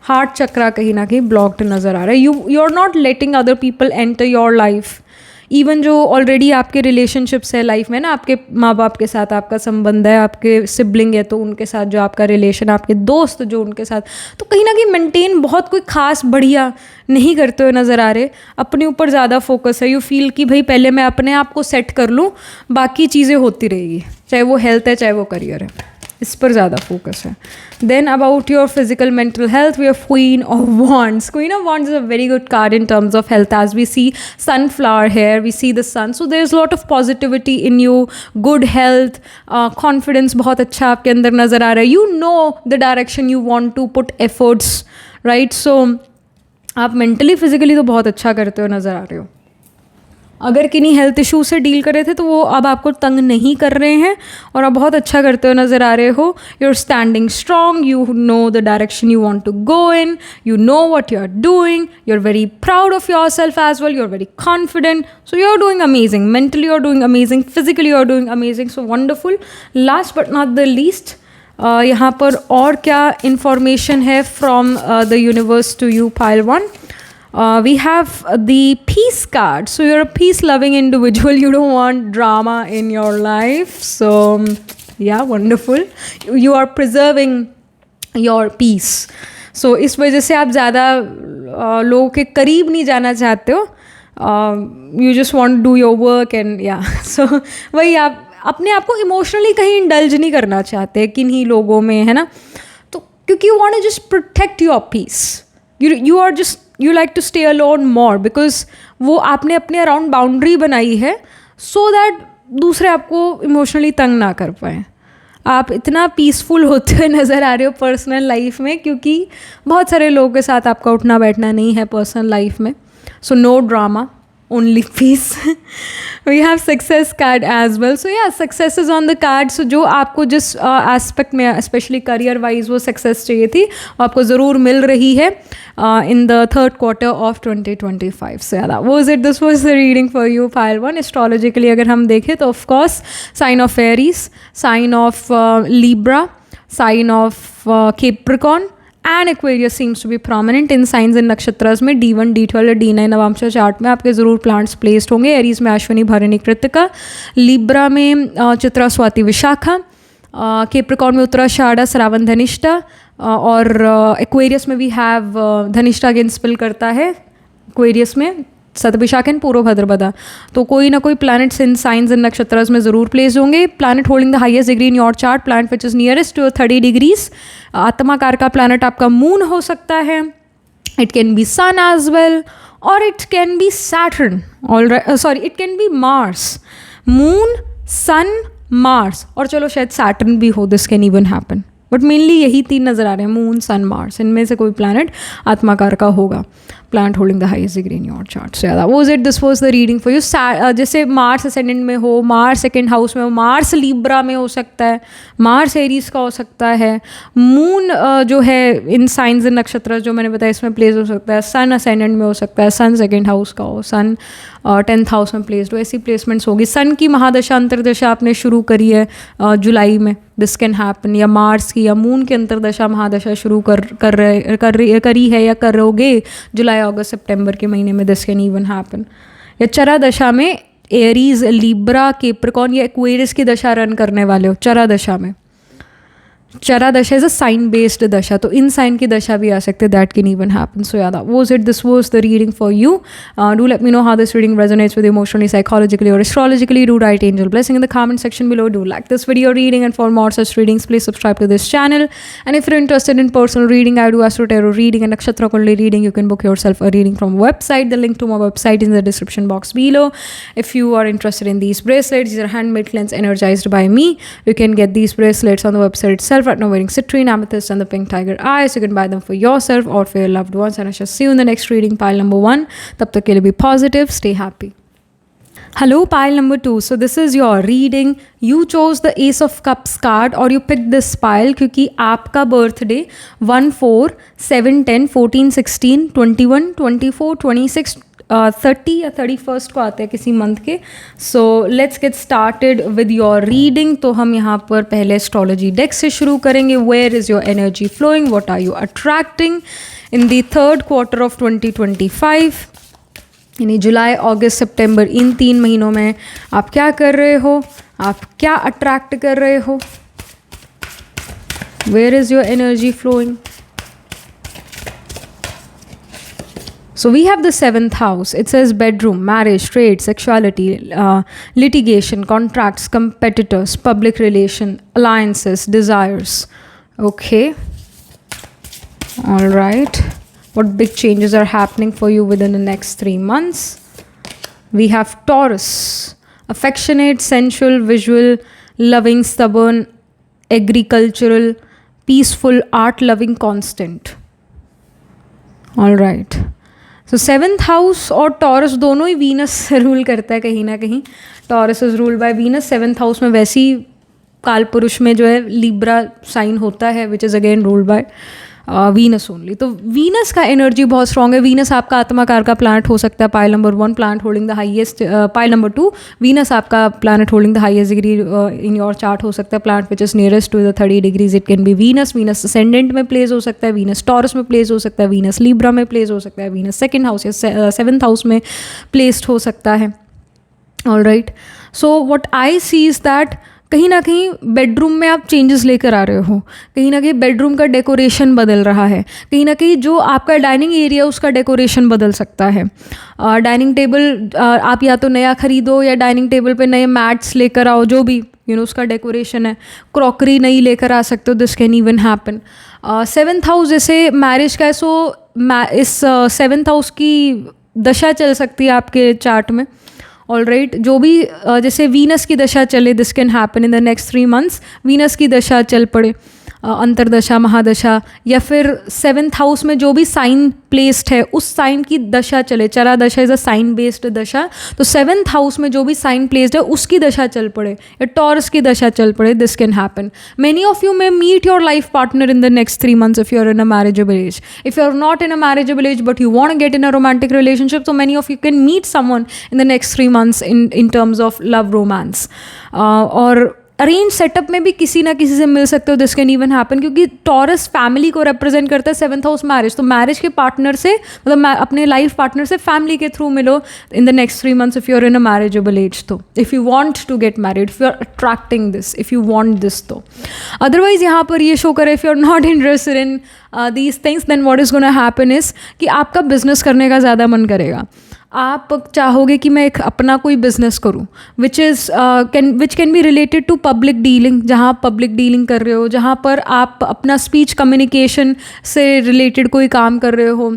Heart chakra kahin na kahin blocked nazar aa raha hai. You're not letting other people enter your life. Even जो already आपके relationships है life में ना, आपके माँ बाप के साथ आपका संबंध है, आपके सिबलिंग है तो उनके साथ जो आपका रिलेशन, आपके दोस्त जो उनके साथ, तो कहीं ना कहीं मेंटेन बहुत कोई ख़ास बढ़िया नहीं करते हुए नज़र आ रहे. अपने ऊपर ज़्यादा फोकस है. यू फील कि भाई पहले मैं अपने आप को सेट कर लूँ, बाकी चीज़ें होती रहेगी, चाहे वो हेल्थ है चाहे वो करियर है, इस पर ज़्यादा फोकस है. Then about your physical mental health we have queen of wands. Queen of wands is a very good card in terms of health. As we see sunflower here, we see the sun, so there's a lot of positivity in you, good health, confidence बहुत अच्छा आपके अंदर नज़र आ रहा है. You know the direction you want to put efforts, right? So आप mentally physically तो बहुत अच्छा करते हो नज़र आ रहे हो. अगर किन्हीं हेल्थ इशू से डील कर रहे थे तो वो अब आपको तंग नहीं कर रहे हैं और आप बहुत अच्छा करते हुए नज़र आ रहे हो. You are standing strong, you know the direction you want to go in, you know what you are doing, you are very proud of yourself as well, you are very confident. So you are doing amazing. Mentally you are doing amazing, physically you are doing amazing. So wonderful. Last but not the least, यहाँ पर और क्या information है from the universe to you pile 1. We have the peace card. So you're a peace-loving individual. You don't want drama in your life. So yeah, wonderful. You are preserving your peace. So इस वजह से आप ज़्यादा लोगों के करीब नहीं जाना चाहते हो. You just want to do your work and yeah. So वही, आप अपने आप को इमोशनली कहीं इंडल्ज नहीं करना चाहते किन्हीं लोगों में, है ना. तो क्योंकि you want to just protect your peace. You like to stay alone more because वो आपने अपने अराउंड बाउंड्री बनाई है so that दूसरे आपको इमोशनली तंग ना कर पाए. आप इतना पीसफुल होते हुए नज़र आ रहे हो पर्सनल लाइफ में, क्योंकि बहुत सारे लोगों के साथ आपका उठना बैठना नहीं है पर्सनल लाइफ में. So no drama, only peace. We have success card as well. So yeah, success is on the card. So जो आपको जिस aspect में especially career wise वो success चाहिए थी वो आपको ज़रूर मिल रही है in the third quarter of 2025. So yeah, that was it. This was the reading for you, pile 1. Astrologically अगर हम देखें तो of course sign of Aries, sign of Libra, sign of Capricorn and Aquarius seems to be prominent in signs and nakshatras में D1, D12 और D9 Navamsa chart में आपके ज़रूर plants placed होंगे. एरीज में अश्विनी, भरणी, कृत्तिका, लिब्रा में चित्रा, स्वाति, विशाखा, केप्रिकॉर्न में उत्तराषाढ़ा, श्रावण, धनिष्ठा, और एक्वेरियस में we have Dhanishtha again spill करता है एक्वेरियस में, सतभिशाख एंड पूर्व भद्रपदा. तो कोई ना कोई प्लैनेट्स इन साइंस एंड नक्षत्रस में ज़रूर प्लेस होंगे. Planet holding the highest degree in your chart, planet which is nearest to 30 degrees. आत्माकार का प्लैनेट आपका मून हो सकता है. It can be sun as well और it can be Saturn. It can be Mars. Moon, sun, Mars और चलो शायद सैटर्न भी हो. This can even happen. But mainly यही 3 नज़र आ रहे हैं, मून सन मार्स, इनमें से कोई प्लैनेट आत्माकार का होगा, plant holding the highest degree in your chart. So that was it, this was the reading for you. जैसे मार्स असेंडेंट में हो, मार्स सेकंड हाउस में हो, मार्स लिब्रा में हो सकता है, मार्स एरीज का हो सकता है, मून जो है इन साइंस एंड नक्षत्र जो मैंने बताया इसमें प्लेस हो सकता है, सन असेंडेंट में हो सकता है, सन सेकंड हाउस का हो, सन 10th हाउस में प्लेस्ड हो, ऐसी प्लेसमेंट्स होगी. सन की महादशा अंतरदशा आपने शुरू करी है जुलाई में, दिस कैन हैपन. या मार्स की या मून की अंतरदशा महादशा शुरू करी है या करोगे जुलाई अगस्त सितंबर के महीने में, दिस कैन इवन हैपन. या चरा दशा में एरीज, लिब्रा, कैप्रिकॉर्न या एक्वेरियस की दशा रन करने वाले हो चरा दशा में. चरा दशा इज अ साइन बेस्ड दशा, तो इन साइन की दशा भी आ सकते, दैट कैन इवन हैपन. सो याद was it, this was the reading for you. Do let me know how this reading resonates with you emotionally, psychologically or astrologically. Do write angel blessing in the comment section below. Do like this video reading, and for more such readings please subscribe to this channel. And if you're interested in personal reading, I do astro tarot reading and nakshatra kundali reading. You can book yourself a reading from website. The link to my website is in the description box below. If you are interested in these bracelets, these are handmade cleansed energized by me. You can get these bracelets on the website itself. Right now wearing citrine, amethyst and the pink tiger eyes. You can buy them for yourself or for your loved ones, and I shall see you in the next reading, pile number 1. Tab tak ke liye be positive, stay happy. Hello, pile number 2. So this is your reading. You chose the Ace of Cups card or you picked this pile क्योंकि आपका birthday 1, 4, 7, 10, 14, 16, 21, 24, 26, 30 या 31 को आते हैं किसी month के. सो let's get started with your reading. तो हम यहाँ पर पहले एस्ट्रोलॉजी डेक से शुरू करेंगे. Where is your energy flowing, what are you attracting in the third quarter of 2025, यानी जुलाई अगस्त सितंबर, इन 3 महीनों में आप क्या कर रहे हो, आप क्या अट्रैक्ट कर रहे हो. Where is your energy flowing. So we have the 7th house. It says bedroom, marriage, trade, sexuality, litigation, contracts, competitors, public relation, alliances, desires. Okay. All right. What big changes are happening for you within the next 3 months? We have Taurus. Affectionate, sensual, visual, loving, stubborn, agricultural, peaceful, art-loving, constant. All right. तो 7th house और taurus दोनों ही Venus rule करता है कहीं ना कहीं. Taurus is ruled by Venus. 7th house में वैसे ही काल पुरुष में जो है लिब्रा साइन होता है, which is again ruled by Venus only. तो वीनस का एनर्जी बहुत स्ट्रॉन्ग है. वीनस आपका आत्माकार का प्लैनेट हो सकता है. Pile number 1, planet holding the highest. Pile number 2, Venus आपका planet holding the highest degree in your chart हो सकता है. Planet which is nearest to the 30 degrees. It can be Venus. Venus ascendant में place हो सकता है, Venus taurus में place हो सकता है, वीनस लिब्रा में प्लेस हो सकता है, वीनस सेकेंड हाउस या 7th हाउस में प्लेस्ड हो सकता है. All right. So what I see is that कहीं ना कहीं बेडरूम में आप चेंजेस लेकर आ रहे हो. कहीं ना कहीं बेडरूम का डेकोरेशन बदल रहा है. कहीं ना कहीं जो आपका डाइनिंग एरिया उसका डेकोरेशन बदल सकता है. डाइनिंग टेबल आप या तो नया खरीदो या डाइनिंग टेबल पे नए मैट्स लेकर आओ, जो भी उसका डेकोरेशन है. क्रॉकरी नई लेकर आ सकते हो. This can even happen. 7th house जैसे मैरिज का है, सो इस 7th हाउस की दशा चल सकती है आपके चार्ट में. All right. जो भी जैसे वीनस की दशा चले, this can happen in the next 3 months. Venus की दशा चल पड़े, अंतरदशा, महादशा, या फिर 7th हाउस में जो भी साइन प्लेस्ड है उस साइन की दशा चले. चरा दशा इज़ अ साइन बेस्ड दशा. तो 7th हाउस में जो भी साइन प्लेस्ड है उसकी दशा चल पड़े या टॉरस की दशा चल पड़े. This can happen. Many of you may meet your life partner in the next 3 months if you are in a marriageable age. If you are not in a marriageable age but you want to get in a romantic relationship, so many of you can meet someone in the next 3 months in terms of love, romance. और arrange setup में भी किसी ना किसी से मिल सकते हो. दिस कैन इवन हैपन क्योंकि टॉरस फैमिली को रिप्रेजेंट करता है. 7th हाउस मैरिज, तो मैरिज के पार्टनर से, मतलब अपने लाइफ पार्टनर से फैमिली के थ्रू मिलो in the next 3 months if you are in a marriageable age. तो if you want to get married, if you are attracting this, if you want this. तो otherwise यहाँ पर ये शो करे if you are not interested in these things, then what is gonna happen is कि आपका business करने का ज़्यादा मन करेगा. आप चाहोगे कि मैं एक अपना कोई बिजनेस करूं which can be related to public dealing. जहां आप पब्लिक डीलिंग कर रहे हो, जहां पर आप अपना स्पीच कम्युनिकेशन से रिलेटेड कोई काम कर रहे हो,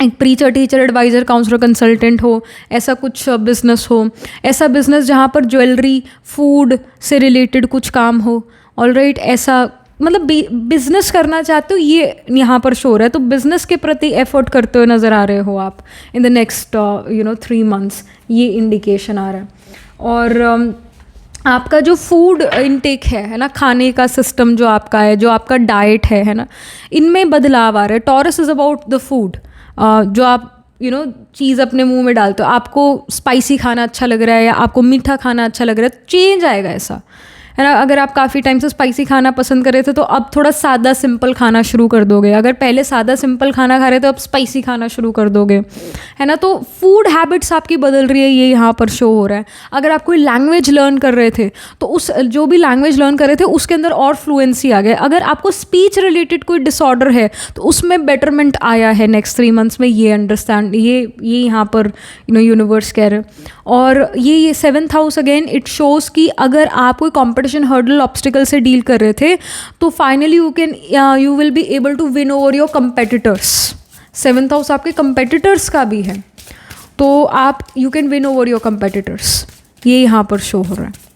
एक preacher, teacher, adviser, counsellor, consultant हो, ऐसा कुछ बिजनेस हो. ऐसा बिजनेस जहाँ पर ज्वेलरी, फूड से रिलेटेड कुछ काम हो. All right. ऐसा मतलब बिजनेस करना चाहते हो, ये यहाँ पर शो रहा है, तो बिजनेस के प्रति एफर्ट करते हुए नज़र आ रहे हो आप इन द नेक्स्ट 3 मंथ्स, ये इंडिकेशन आ रहा है। और आपका जो फूड इनटेक है ना, खाने का सिस्टम जो आपका है, जो आपका डाइट है ना, इनमें बदलाव आ रहा है। Taurus is about the food, जो आप चीज़ अपने मुंह में डालते हो, आपको स्पाइसी खाना अच्छा लग रहा है या आपको मीठा खाना अच्छा लग रहा है, चेंज आएगा ऐसा, है ना। अगर आप काफ़ी टाइम से स्पाइसी खाना पसंद कर रहे थे तो अब थोड़ा सादा सिंपल खाना शुरू कर दोगे। अगर पहले सादा सिंपल खाना खा रहे थे, अब स्पाइसी खाना शुरू कर दोगे, है ना। तो फूड हैबिट्स आपकी बदल रही है, ये यहाँ पर शो हो रहा है। अगर आप कोई लैंग्वेज लर्न कर रहे थे तो उस जो भी लैंग्वेज लर्न कर रहे थे उसके अंदर और फ्लुएंसी आ गए। अगर आपको स्पीच रिलेटेड कोई डिसऑर्डर है तो उसमें बेटरमेंट आया है नेक्स्ट 3 मंथ्स में, ये अंडरस्टैंड, ये यहाँ पर यूनिवर्स कह रहे हैं। और ये 7th house again it shows कि अगर आप कोई कॉम्पिटिशन हर्डल ऑब्स्टिकल से डील कर रहे थे तो finally you will be able to win over your competitors. 7th house आपके कंपेटिटर्स का भी है, तो आप you can win over your competitors, ये यहाँ पर शो हो रहा है।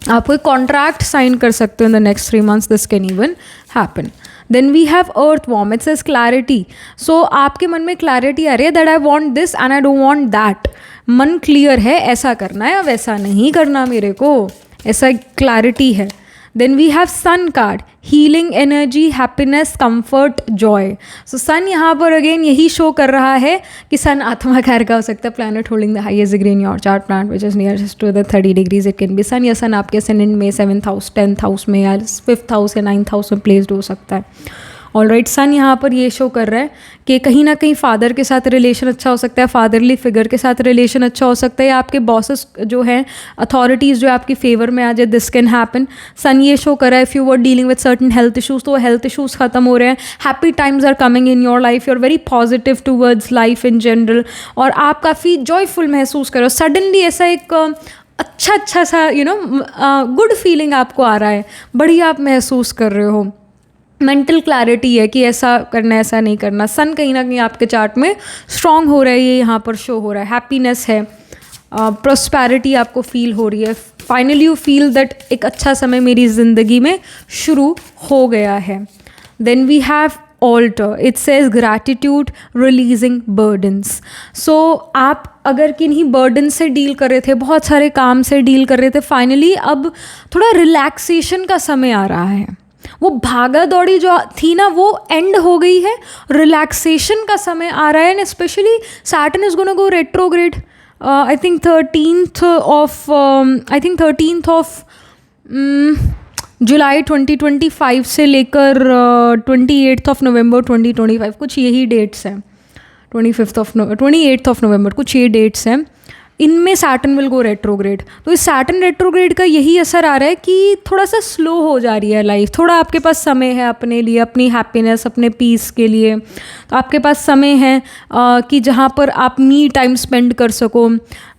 आप कोई कॉन्ट्रैक्ट साइन कर सकते हो in the next 3 months, this can even happen. Then we have earth warm, it says clarity. सो आपके मन में क्लैरिटी आ रही है that I want this and I don't want that. मन क्लियर है, ऐसा करना है या वैसा नहीं करना मेरे को, ऐसा क्लैरिटी है। Then we have sun card, healing energy, happiness, comfort, joy. So sun यहाँ पर अगेन यही शो कर रहा है कि सन आत्मा कार का हो सकता है, planet holding the highest degree in your chart, planet which is nearest to the 30 degrees, it can be sun, या सन आपके असेंडेंट में 7th हाउस 10th हाउस में या 5th हाउस या 9th हाउस में प्लेस्ड हो सकता है। ऑलराइट, सन यहाँ पर ये शो कर रहा है कि कहीं ना कहीं फादर के साथ रिलेशन अच्छा हो सकता है, फादरली फिगर के साथ रिलेशन अच्छा हो सकता है, या आपके बॉसेस जो हैं, अथॉरिटीज़ जो आपकी फेवर में आ जाए, दिस कैन हैपन। सन ये शो कर रहा है if you were dealing with certain health issues तो वो हेल्थ इशूज़ खत्म हो रहे हैं, happy times are coming in your life, you are very positive towards life in general, और आप काफ़ी जॉयफुल महसूस कर रहे हो। सडनली ऐसा एक अच्छा सा गुड फीलिंग आपको आ रहा है, बढ़िया आप महसूस कर रहे हो। मेंटल क्लैरिटी है कि ऐसा करना ऐसा नहीं करना। सन कहीं ना कहीं आपके चार्ट में स्ट्रॉन्ग हो रहा है, ये यहाँ पर शो हो रहा है। हैप्पीनेस है, प्रॉस्पेरिटी आपको फील हो रही है। फाइनली यू फील दैट एक अच्छा समय मेरी ज़िंदगी में शुरू हो गया है। Then we have altar, it says gratitude, releasing burdens. So आप अगर किन्हीं बर्डन से डील कर रहे थे, बहुत सारे काम से डील कर रहे थे, फाइनली अब थोड़ा रिलैक्सेशन का समय आ रहा है। वो भागा दौड़ी जो थी ना वो एंड हो गई है, रिलैक्सेशन का समय आ रहा है। And specially Saturn is gonna go retrograde I think 13th of July 2025 से लेकर 28th ऑफ नवंबर 2025, कुछ यही डेट्स हैं। 28th ऑफ नवंबर, कुछ ये डेट्स हैं, इनमें सैटर्न विल गो रेट्रोग्रेड। तो इस सैटर्न रेट्रोग्रेड का यही असर आ रहा है कि थोड़ा सा स्लो हो जा रही है लाइफ, थोड़ा आपके पास समय है अपने लिए, अपनी हैप्पीनेस, अपने पीस के लिए। तो आपके पास समय है कि जहाँ पर आप मी टाइम स्पेंड कर सको।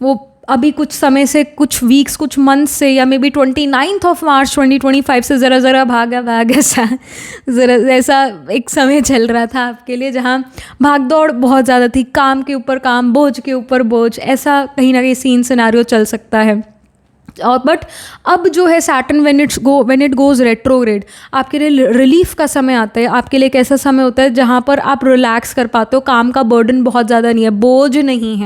वो अभी कुछ समय से, कुछ वीक्स, कुछ मंथ्स से, या may be 29th of March 2025 से ज़रा भाग ऐसा एक समय चल रहा था आपके लिए जहाँ भाग दौड़ बहुत ज़्यादा थी, काम के ऊपर काम, बोझ के ऊपर बोझ, ऐसा कहीं ना कहीं सीन सिनेरियो चल सकता है। और बट अब जो है Saturn when it goes retrograde, आपके लिए रिलीफ का समय आता है। आपके लिए एक ऐसा समय होता है जहाँ पर आप रिलैक्स कर पाते हो, काम का बर्डन बहुत ज़्यादा नहीं है, बोझ नहीं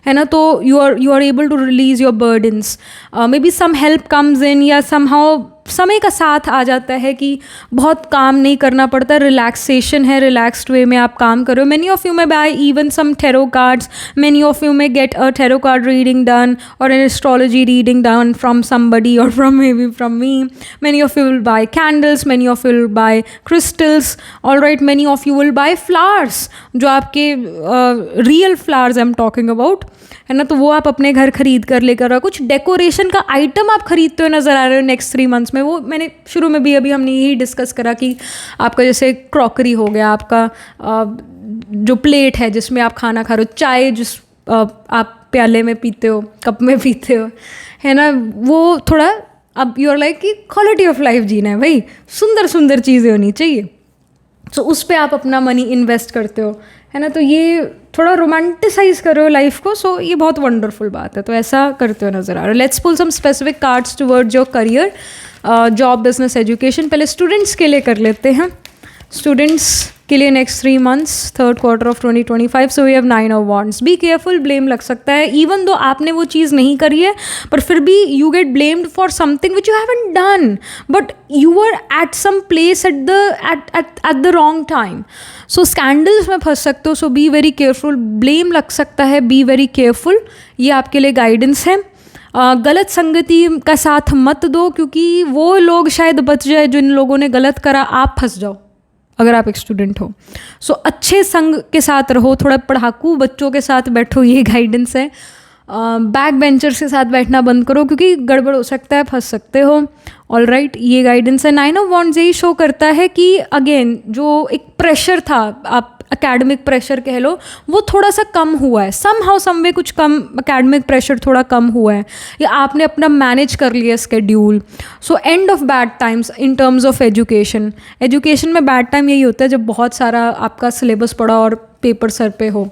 है ना। तो you are able to release your burdens, maybe some help comes in, या समहाउ समय का साथ आ जाता है कि बहुत काम नहीं करना पड़ता, रिलैक्सेशन है, रिलैक्स्ड वे में आप काम करो। Many of you may buy even some tarot cards, many of you may get a tarot card reading done और an astrology reading done from somebody और from me. Many of you will buy candles, many of you will buy crystals, alright. Many of you will buy flowers, जो आपके real flowers I am talking about, है ना। तो वो आप अपने घर खरीद कर लेकर, कुछ डेकोरेशन का आइटम आप खरीदते हुए नज़र आ रहे हो नेक्स्ट 3 मंथ्स में। वो मैंने शुरू में भी अभी हमने यही डिस्कस करा कि आपका जैसे क्रॉकरी हो गया, आपका जो प्लेट है जिसमें आप खाना खा रहे हो, चाय जिस आप प्याले में पीते हो, कप में पीते हो, है ना, वो थोड़ा अब यू आर लाइक कि क्वालिटी ऑफ लाइफ जीना है भाई, सुंदर सुंदर चीज़ें होनी चाहिए। सो उस पर आप अपना मनी इन्वेस्ट करते हो, है ना। तो ये थोड़ा रोमांटिसाइज कर रहे हो लाइफ को, सो ये बहुत वंडरफुल बात है। तो ऐसा करते हो नज़र आ रहा है। Let's pull some specific cards towards your career. Job, business, education. पहले स्टूडेंट्स के लिए कर लेते हैं। स्टूडेंट्स के लिए next 3 months, third quarter of 2025, so we have 9 of wands। Be careful, blame लग सकता है, इवन दो आपने वो चीज़ नहीं करी है, पर फिर भी you get blamed for something which you haven't done, but you are at some place at the wrong time. So scandals में फंस सकते हो, so be very careful. Blame लग सकता है, बी वेरी केयरफुल। ये आपके लिए गाइडेंस है। गलत संगति का साथ मत दो, क्योंकि वो लोग शायद बच जाए जिन लोगों ने गलत करा, आप फंस जाओ अगर आप एक स्टूडेंट हो। सो अच्छे संग के साथ रहो, थोड़ा पढ़ाकू बच्चों के साथ बैठो, ये गाइडेंस है। बैक बेंचर्स के साथ बैठना बंद करो, क्योंकि गड़बड़ हो सकता है, फंस सकते हो। ऑल राइट, ये गाइडेंस है। 9 of wands यही शो करता है कि अगेन जो एक प्रेशर था, आप एकेडमिक प्रेशर कह लो, वो थोड़ा सा कम हुआ है। सम हाउ सम वे कुछ कम, एकेडमिक प्रेशर थोड़ा कम हुआ है, या आपने अपना मैनेज कर लिया schedule. So end of bad times in terms of education. Education में बैड टाइम यही होता है जब बहुत सारा आपका सिलेबस पड़ा और पेपर सर पे हो,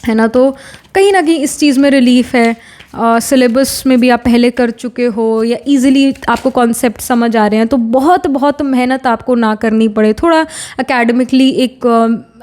है ना। तो कहीं ना कहीं इस चीज़ में रिलीफ है। सिलेबस में भी आप पहले कर चुके हो, या इजीली आपको कॉन्सेप्ट समझ आ रहे हैं, तो बहुत मेहनत आपको ना करनी पड़े। थोड़ा एकेडमिकली एक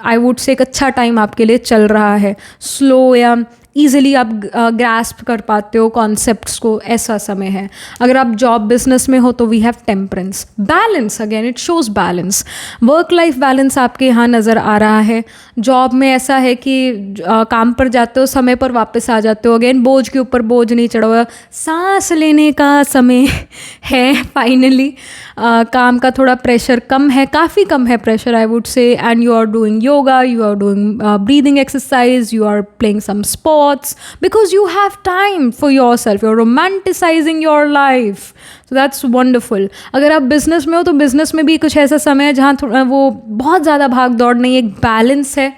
आई वुड से एक अच्छा टाइम आपके लिए चल रहा है। स्लो या ईजिली आप ग्रास्प कर पाते हो कॉन्सेप्ट्स को, ऐसा समय है। अगर आप जॉब बिजनेस में हो तो we have temperance. Balance, again it shows balance. Work life balance आपके यहाँ नज़र आ रहा है। जॉब में ऐसा है कि काम पर जाते हो, समय पर वापस आ जाते हो। अगेन बोझ के ऊपर बोझ नहीं चढ़ा हुआ, सांस लेने का समय है फाइनली। काम का थोड़ा प्रेशर कम है, काफ़ी कम है pressure I would say. And you are doing yoga, you are doing breathing exercise, you are playing some sports because you have time for yourself, you're romanticizing your life, so that's wonderful। अगर आप business में हो तो business में भी कुछ ऐसा समय है जहाँ वो बहुत ज़्यादा भाग दौड़ नहीं, एक बैलेंस है।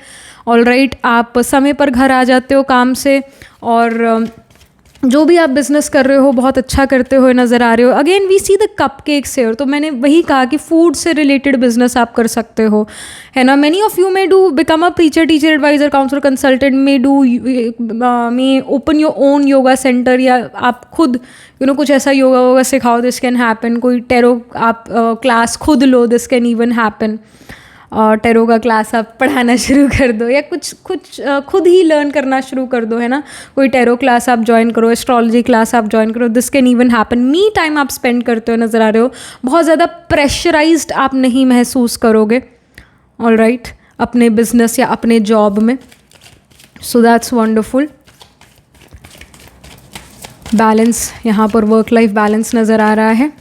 ऑल राइट, आप समय पर घर आ जाते हो काम से, और जो भी आप बिज़नेस कर रहे हो बहुत अच्छा करते हुए नज़र आ रहे हो। Again we see the cupcakes here, तो मैंने वही कहा कि फूड से रिलेटेड बिजनेस आप कर सकते हो, है ना। Many of you may do become a teacher, adviser, counsellor, consultant, may open your own yoga centre, या आप खुद कुछ ऐसा योगा सिखाओ, दिस कैन हैपन। कोई टेरो आप क्लास खुद लो, this can even happen. Tarot का क्लास आप पढ़ाना शुरू कर दो, या कुछ खुद ही लर्न करना शुरू कर दो, है ना। कोई टेरो क्लास आप ज्वाइन करो, एस्ट्रोलॉजी क्लास आप ज्वाइन करो, this can even happen. Me time आप स्पेंड करते हो नज़र आ रहे हो, बहुत ज़्यादा प्रेशराइज्ड आप नहीं महसूस करोगे, ऑल राइट, अपने बिजनेस या अपने जॉब में। सो दैट्स वंडरफुल। बैलेंस, यहाँ पर वर्क लाइफ बैलेंस नज़र आ रहा है।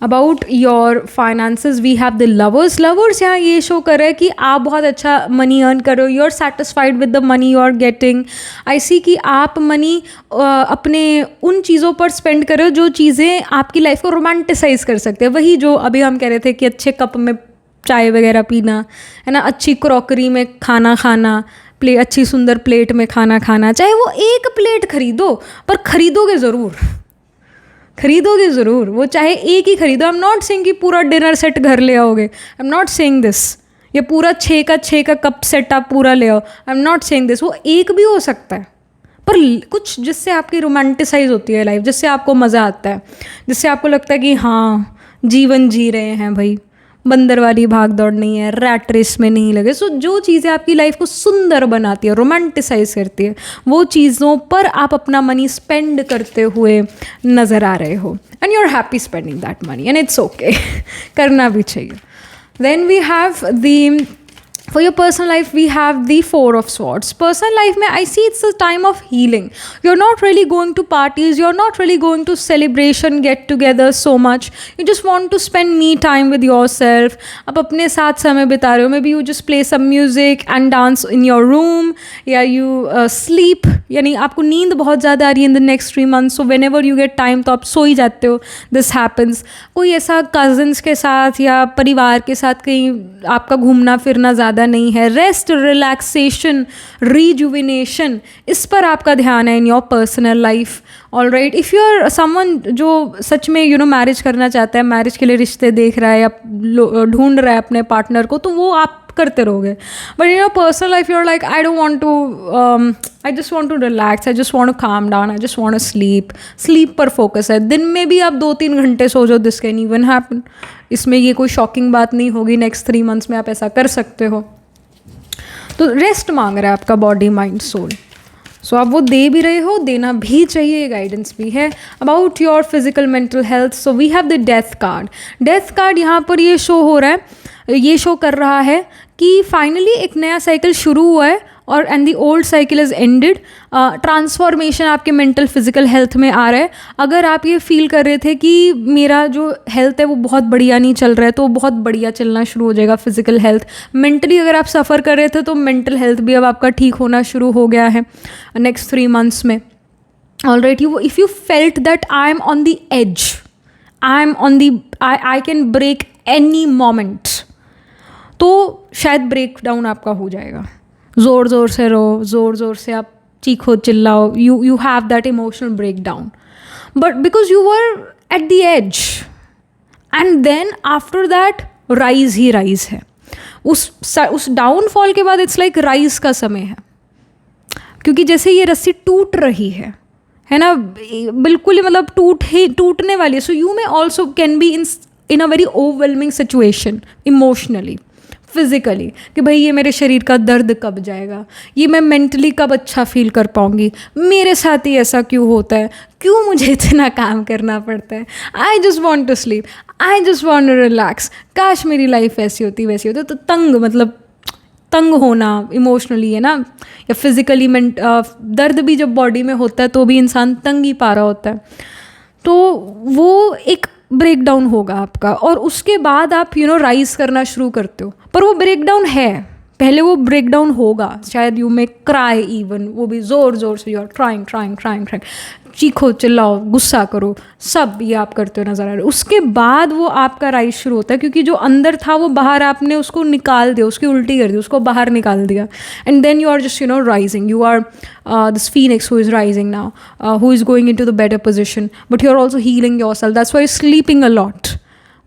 About your finances we have the lovers यहाँ ये शो कर रहा है कि आप बहुत अच्छा मनी अर्न कर रहे हो, you are satisfied with the money you are getting. I see कि आप मनी अपने उन चीज़ों पर स्पेंड कर रहे हो जो चीज़ें आपकी लाइफ को रोमांटिसाइज कर सकते हैं। वही जो अभी हम कह रहे थे कि अच्छे कप में चाय वगैरह पीना, है ना, अच्छी क्रॉकरी में खाना खाना, अच्छी सुंदर प्लेट में खाना खाना। चाहे वो एक प्लेट खरीदो, पर खरीदोगे ज़रूर, वो चाहे एक ही खरीदो। आई एम नॉट सेइंग कि पूरा डिनर सेट घर ले आओगे, आई एम नॉट सेइंग दिस। ये पूरा 6 का कप सेट आप पूरा ले आओ, आई एम नॉट सेइंग दिस। वो एक भी हो सकता है, पर कुछ जिससे आपकी रोमांटिसाइज होती है लाइफ, जिससे आपको मज़ा आता है, जिससे आपको लगता है कि हाँ जीवन जी रहे हैं भाई, बंदर वाली भाग दौड़ नहीं है, रैट रेस में नहीं लगे। सो जो चीज़ें आपकी लाइफ को सुंदर बनाती है, रोमांटिसाइज करती है, वो चीज़ों पर आप अपना मनी स्पेंड करते हुए नज़र आ रहे हो, and you are happy spending that money, and it's okay, करना भी चाहिए। Then we have the For your personal life, we have the 4 of swords. Personal life में I see it's a time of healing. You're not really going to parties. You're not really going to celebration, get together so much. You just want to spend me time with yourself. आप अपने साथ समय बिता रहे हो. Maybe you just play some music and dance in your room. या you sleep. यानी आपको नींद बहुत ज़्यादा आ रही है in the next 3 months. So whenever you get time तो आप सो ही जाते हो. This happens. कोई ऐसा cousins के साथ या परिवार के साथ कहीं आपका घूमना फिरना ज़्यादा नहीं है. रेस्ट, रिलैक्सेशन, रिजुविनेशन, इस पर आपका ध्यान है in your personal life. All right, if you are someone जो सच में मैरिज करना चाहता है, मैरिज के लिए रिश्ते देख रहा है या ढूंढ रहा है अपने पार्टनर को, तो वो आप करते रहोगे. But in your personal life you are like, I don't want to, I just want to relax, I just want to calm down, I just want to sleep पर फोकस है. दिन में भी आप 2-3 घंटे सो जाओ, दिस कैन इवन हैपन. इसमें ये कोई शॉकिंग बात नहीं होगी. नेक्स्ट 3 months में आप ऐसा कर सकते हो. तो रेस्ट मांग रहा है आपका बॉडी, माइंड, सोल. सो आप वो दे भी रहे हो, देना भी चाहिए, गाइडेंस भी है. About your physical mental health, so we have the death card. Death card यहाँ पर ये शो हो रहा है, ये शो कर रहा है कि फाइनली एक नया साइकिल शुरू हुआ है और and the old cycle is ended. Transformation आपके मेंटल फिजिकल हेल्थ में आ रहा है. अगर आप ये फील कर रहे थे कि मेरा जो हेल्थ है वो बहुत बढ़िया नहीं चल रहा है, तो बहुत बढ़िया चलना शुरू हो जाएगा फिजिकल हेल्थ. मेंटली अगर आप सफ़र कर रहे थे तो मेंटल हेल्थ भी अब आपका ठीक होना शुरू हो गया है नेक्स्ट 3 months में. All right, if you felt that I am on the edge, I am on the, I can break any moment, तो शायद ब्रेक डाउन आपका हो जाएगा. ज़ोर ज़ोर से रो, ज़ोर ज़ोर से आप चीखो चिल्लाओ, you have that emotional breakdown. But because you were at the edge, and then after that rise ही राइज है. उस डाउनफॉल के बाद इट्स लाइक राइज का समय है, क्योंकि जैसे ये रस्सी टूट रही है ना, बिल्कुल ही मतलब टूटने वाली है. So you may also can be in a very overwhelming situation emotionally, physically, कि भाई ये मेरे शरीर का दर्द कब जाएगा, ये मैं मेंटली कब अच्छा फील कर पाऊँगी, मेरे साथ ही ऐसा क्यों होता है, क्यों मुझे इतना काम करना पड़ता है, I just want to sleep, I just want to relax, काश मेरी लाइफ ऐसी होती वैसी होती. तो तंग होना इमोशनली है ना, या फिज़िकली दर्द भी जब बॉडी में होता है तो भी इंसान तंग ही पा रहा होता है. तो वो एक ब्रेक डाउन होगा आपका, और उसके बाद आप राइज करना शुरू करते हो. पर वो ब्रेक डाउन है, पहले वो ब्रेक डाउन होगा. शायद यू मे क्राई इवन, वो भी ज़ोर ज़ोर से, यू आर ट्राइंग, चीखो चिल्लाओ, गुस्सा करो, सब ये आप करते हो नज़र आ रहा है. उसके बाद वो आपका राइज शुरू होता है, क्योंकि जो अंदर था वो बाहर आपने उसको निकाल दिया, उसकी उल्टी कर दी, उसको बाहर निकाल दिया. And then you are just rising, you are this phoenix who is rising now, who is going into the better position, but you are also healing yourself. That's why you're sleeping a lot.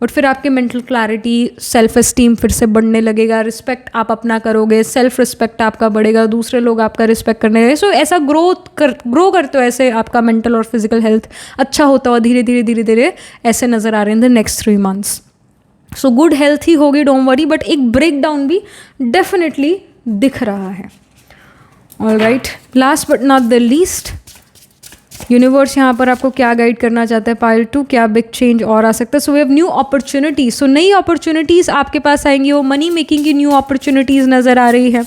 But फिर आपके mental clarity, self esteem फिर से बढ़ने लगेगा, respect आप अपना करोगे, self respect आपका बढ़ेगा, दूसरे लोग आपका रिस्पेक्ट करने लगेंगे. सो ऐसा ग्रो करते हो, ऐसे आपका मेंटल और फिजिकल हेल्थ अच्छा होता हुआ धीरे धीरे ऐसे नज़र आ रहे हैं in the next 3 months. So good health ही होगी, डोंट वरी, बट एक ब्रेक डाउन भी डेफिनेटली दिख रहा है. All right, last but not the least, universe यहाँ पर आपको क्या गाइड करना चाहता है पाइल 2, क्या बिग चेंज और आ सकता है. So we have new opportunities. So नई अपॉर्चुनिटीज़ आपके पास आएंगी, वो मनी मेकिंग की न्यू अपॉर्चुनिटीज़ नज़र आ रही है,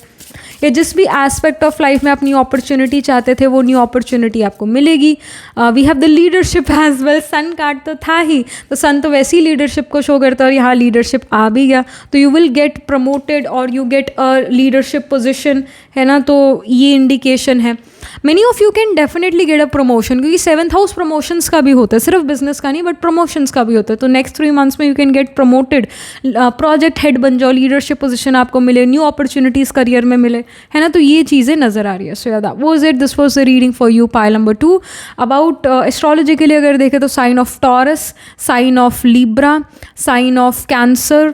या जिस भी एस्पेक्ट ऑफ लाइफ में आप न्यू अपॉर्चुनिटी चाहते थे वो न्यू अपॉर्चुनिटी आपको मिलेगी. We have the leadership as well. Sun card तो था ही, तो सन तो वैसी लीडरशिप को शो करता है, और यहाँ लीडरशिप आ भी गया. तो यू विल गेट प्रमोटेड और you get a leadership position, है ना. तो ये इंडिकेशन है. Many of you can definitely get a promotion, क्योंकि 7th हाउस प्रमोशंस का भी होता है, सिर्फ बिजनेस का नहीं बट प्रमोशंस का भी होता है. तो नेक्स्ट 3 months में you can get promoted, project head बन जाओ, लीडरशिप पोजीशन आपको मिले, न्यू अपॉर्चुनिटीज़ करियर में मिले, है ना. तो ये चीज़ें नज़र आ रही है. सो याद was it, this was the reading for you pile number 2. About astrology के लिए अगर देखें तो sign of Taurus, sign of Libra, sign of Cancer,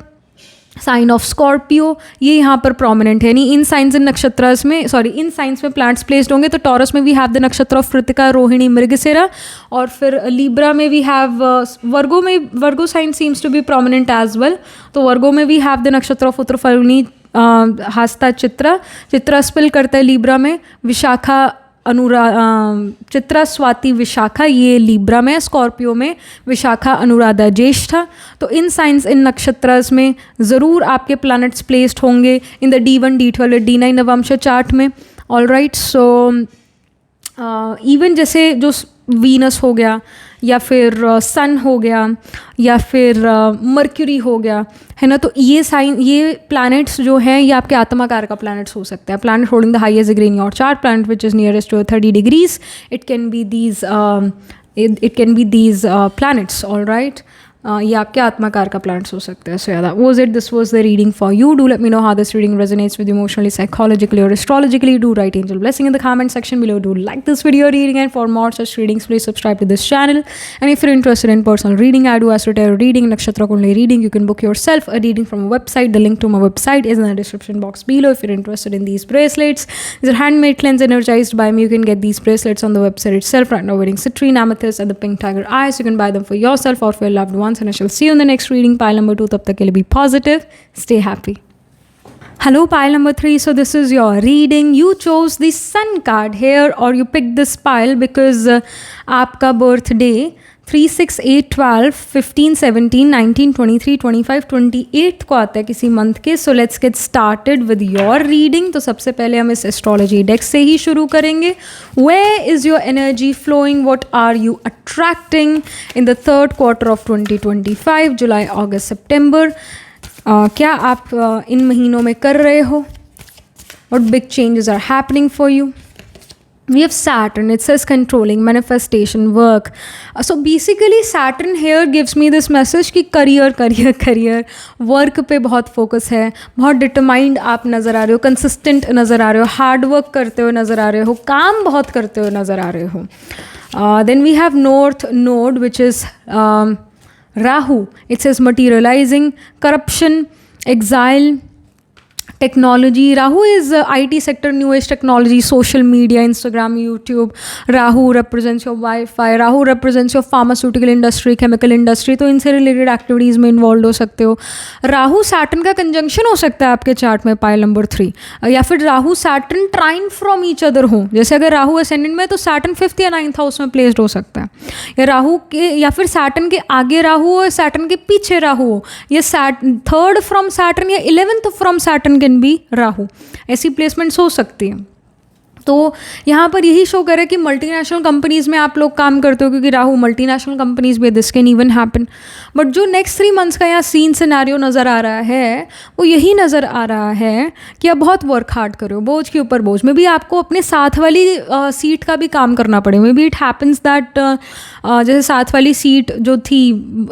sign of Scorpio, ये यहाँ पर प्रोमिनेंट है. यानी इन साइंस इन नक्षत्रस में, इन साइंस में प्लांट्स प्लेस्ड होंगे. तो टॉरस में we have the nakshatra of Krittika, Rohini, Mrigashira, और फिर लिब्रा में we have Virgo sign seems to be prominent as well. तो वर्गो में we have the nakshatra of Uttara Phalguni, Hasta, Chitra spill करता है लिब्रा में, विशाखा चित्रा, स्वाति, विशाखा ये लिब्रा में, स्कॉर्पियो में विशाखा, अनुराधा, ज्येष्ठा. तो इन साइंस इन नक्षत्रस में ज़रूर आपके प्लैनेट्स प्लेस्ड होंगे in the D1, D12, D9 नवंश चार्ट में. ऑल राइट, सो इवन जैसे जो वीनस हो गया, या फिर सन हो गया, या फिर मर्क्यूरी हो गया, है ना. तो ये प्लैनेट्स जो हैं ये आपके आत्माकार का प्लैनेट्स हो सकता है. Planet holding the highest degree in your chart, planet which is nearest to 30 degrees. It can be these planets. All right. ये आपके आत्माकार का प्लांट्स हो सकते हैं. सो या that was it. This was the reading for you. Do let me know how this reading resonates with you emotionally, psychologically or astrologically. Do write angel blessing in the comment section below. Do like this video reading, and for more such readings please subscribe to this channel. And if you're interested in personal reading, I do astro tarot reading, nakshatra kundali reading. You can book yourself a reading from a website. The link to my website is in the description box below. If you're interested in these bracelets, these are handmade, cleansed, energized by me. You can get these bracelets on the website itself. Right now wearing citrine, amethyst and the pink tiger eyes. You can buy them for yourself or for your loved ones, and I shall see you in the next reading. Pile number 2. tab tak ke liye be positive, stay happy. Hello pile number 3. So this is your reading. You chose the sun card here, or you picked this pile because aapka birthday 3, 6, 8, 12, 15, 17, 19, 23, 25, 28 को आता है किसी month के. सो let's get started with your reading. तो सबसे पहले हम इस एस्ट्रोलॉजी डेक से ही शुरू करेंगे. Where is your energy flowing? What are you attracting in the third quarter of 2025, जुलाई, अगस्त, सितंबर? क्या आप इन महीनों में कर रहे हो? What big changes are happening for you? We have Saturn. It says controlling, manifestation, work. So basically Saturn here gives me this message कि career work पे बहुत focus है, बहुत determined आप नज़र आ रहे हो, consistent नज़र आ रहे हो, hard work करते हो नज़र आ रहे हो, काम बहुत करते हो नज़र आ रहे हो. Then we have North Node, which is Rahu. It says materializing, corruption, exile, technology. Rahu is IT sector, new age technology, social media, Instagram, YouTube. Rahu represents your Wi-Fi. Rahu represents your pharmaceutical industry, chemical industry. तो इनसे related activities में involve हो सकते हो. Rahu Saturn का conjunction हो सकता है आपके चार्ट में, पाइल नंबर 3. या फिर Rahu Saturn trine from each other हो. जैसे अगर राहु असेंडेंट में तो सैटर्न 5th या 9th हाउस में प्लेस्ड हो सकता है. या राहु के, या फिर सैटर्न के आगे राहु हो, सैटर्न के पीछे राहु हो. या 3rd फ्रॉम सैटर्न या 11th from Saturn can be Rahu. ऐसी प्लेसमेंट्स हो सकती हैं. तो यहाँ पर यही शो करे कि मल्टीनेशनल कंपनीज़ में आप लोग काम करते हो, क्योंकि राहु मल्टीनेशनल कंपनीज़ में this can even happen. But जो नेक्स्ट 3 मंथ्स का यहाँ सीन सिनेरियो नज़र आ रहा है वो यही नज़र आ रहा है कि आप बहुत वर्क हार्ड करो, बोझ के ऊपर बोझ. में भी आपको अपने साथ वाली सीट का भी काम करना पड़े. May be it happens that जैसे साथ वाली सीट जो थी,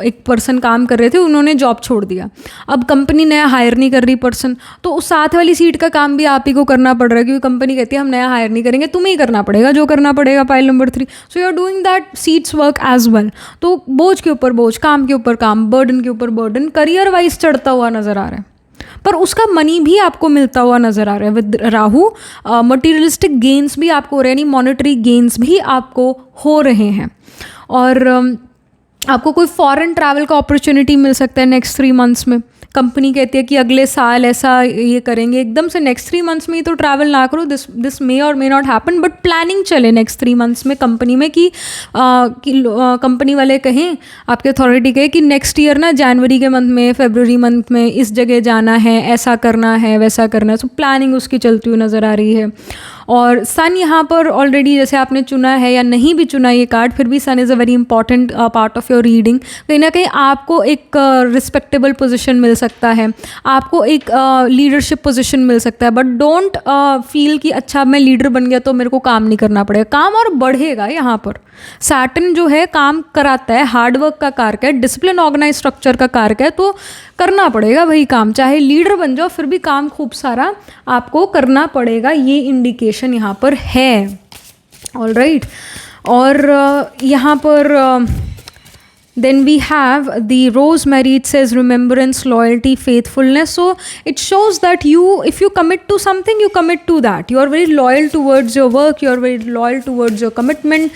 एक पर्सन काम कर रहे थे, उन्होंने जॉब छोड़ दिया, अब कंपनी नया हायर नहीं कर रही पर्सन, तो उस साथ वाली सीट का काम भी आप ही को करना पड़ रहा है, क्योंकि कंपनी कहती है हम नया हायर नहीं करेंगे, तुम्हें ही करना पड़ेगा जो करना पड़ेगा. Pile number 3. So you are doing that seats work as well. तो बोझ के ऊपर बोझ, काम के ऊपर काम, बर्डन के ऊपर बर्डन, करियर वाइज चढ़ता हुआ नज़र आ रहा है, पर उसका मनी भी आपको मिलता हुआ नज़र आ रहा है. विद राहु मटीरियलिस्टिक गेन्स भी आपको हो रहे हैं, यानी मॉनेटरी गेन्स भी आपको हो रहे हैं. और आपको कोई फॉरेन ट्रैवल का अपॉर्चुनिटी मिल सकता है नेक्स्ट 3 मंथ्स में. कंपनी कहती है कि अगले साल ऐसा ये करेंगे, एकदम से नेक्स्ट 3 मंथ्स में ही तो ट्रैवल ना करो. दिस मे और may not happen, but planning चले नेक्स्ट 3 मंथ्स में कंपनी में कि कंपनी वाले कहें, आपके अथॉरिटी कहे कि नेक्स्ट ईयर ना जनवरी के मंथ में, फरवरी मंथ में इस जगह जाना है, ऐसा करना है, वैसा करना है. सो प्लानिंग उसकी चलती हुई नज़र आ रही है. और सन यहाँ पर ऑलरेडी, जैसे आपने चुना है या नहीं भी चुना ये कार्ड, फिर भी sun is a very important part of your reading. कहीं ना कहीं आपको एक रिस्पेक्टेबल पोजीशन मिल सकता है, आपको एक लीडरशिप पोजीशन मिल सकता है. बट डोंट फील कि अच्छा मैं लीडर बन गया तो मेरे को काम नहीं करना पड़ेगा. काम और बढ़ेगा. यहाँ पर सैटर्न जो है काम कराता है, हार्डवर्क का कारक है, डिसिप्लिन ऑर्गेनाइज स्ट्रक्चर का कारक है. तो करना पड़ेगा भाई काम, चाहे लीडर बन जाओ फिर भी काम खूब सारा आपको करना पड़ेगा. ये इंडिकेशन यहाँ पर है. All right. और यहाँ पर then we have the rosemary. It says remembrance, loyalty, faithfulness. So it shows that if you commit to something, you commit to that. You are very loyal towards your work, you are very loyal towards your commitment.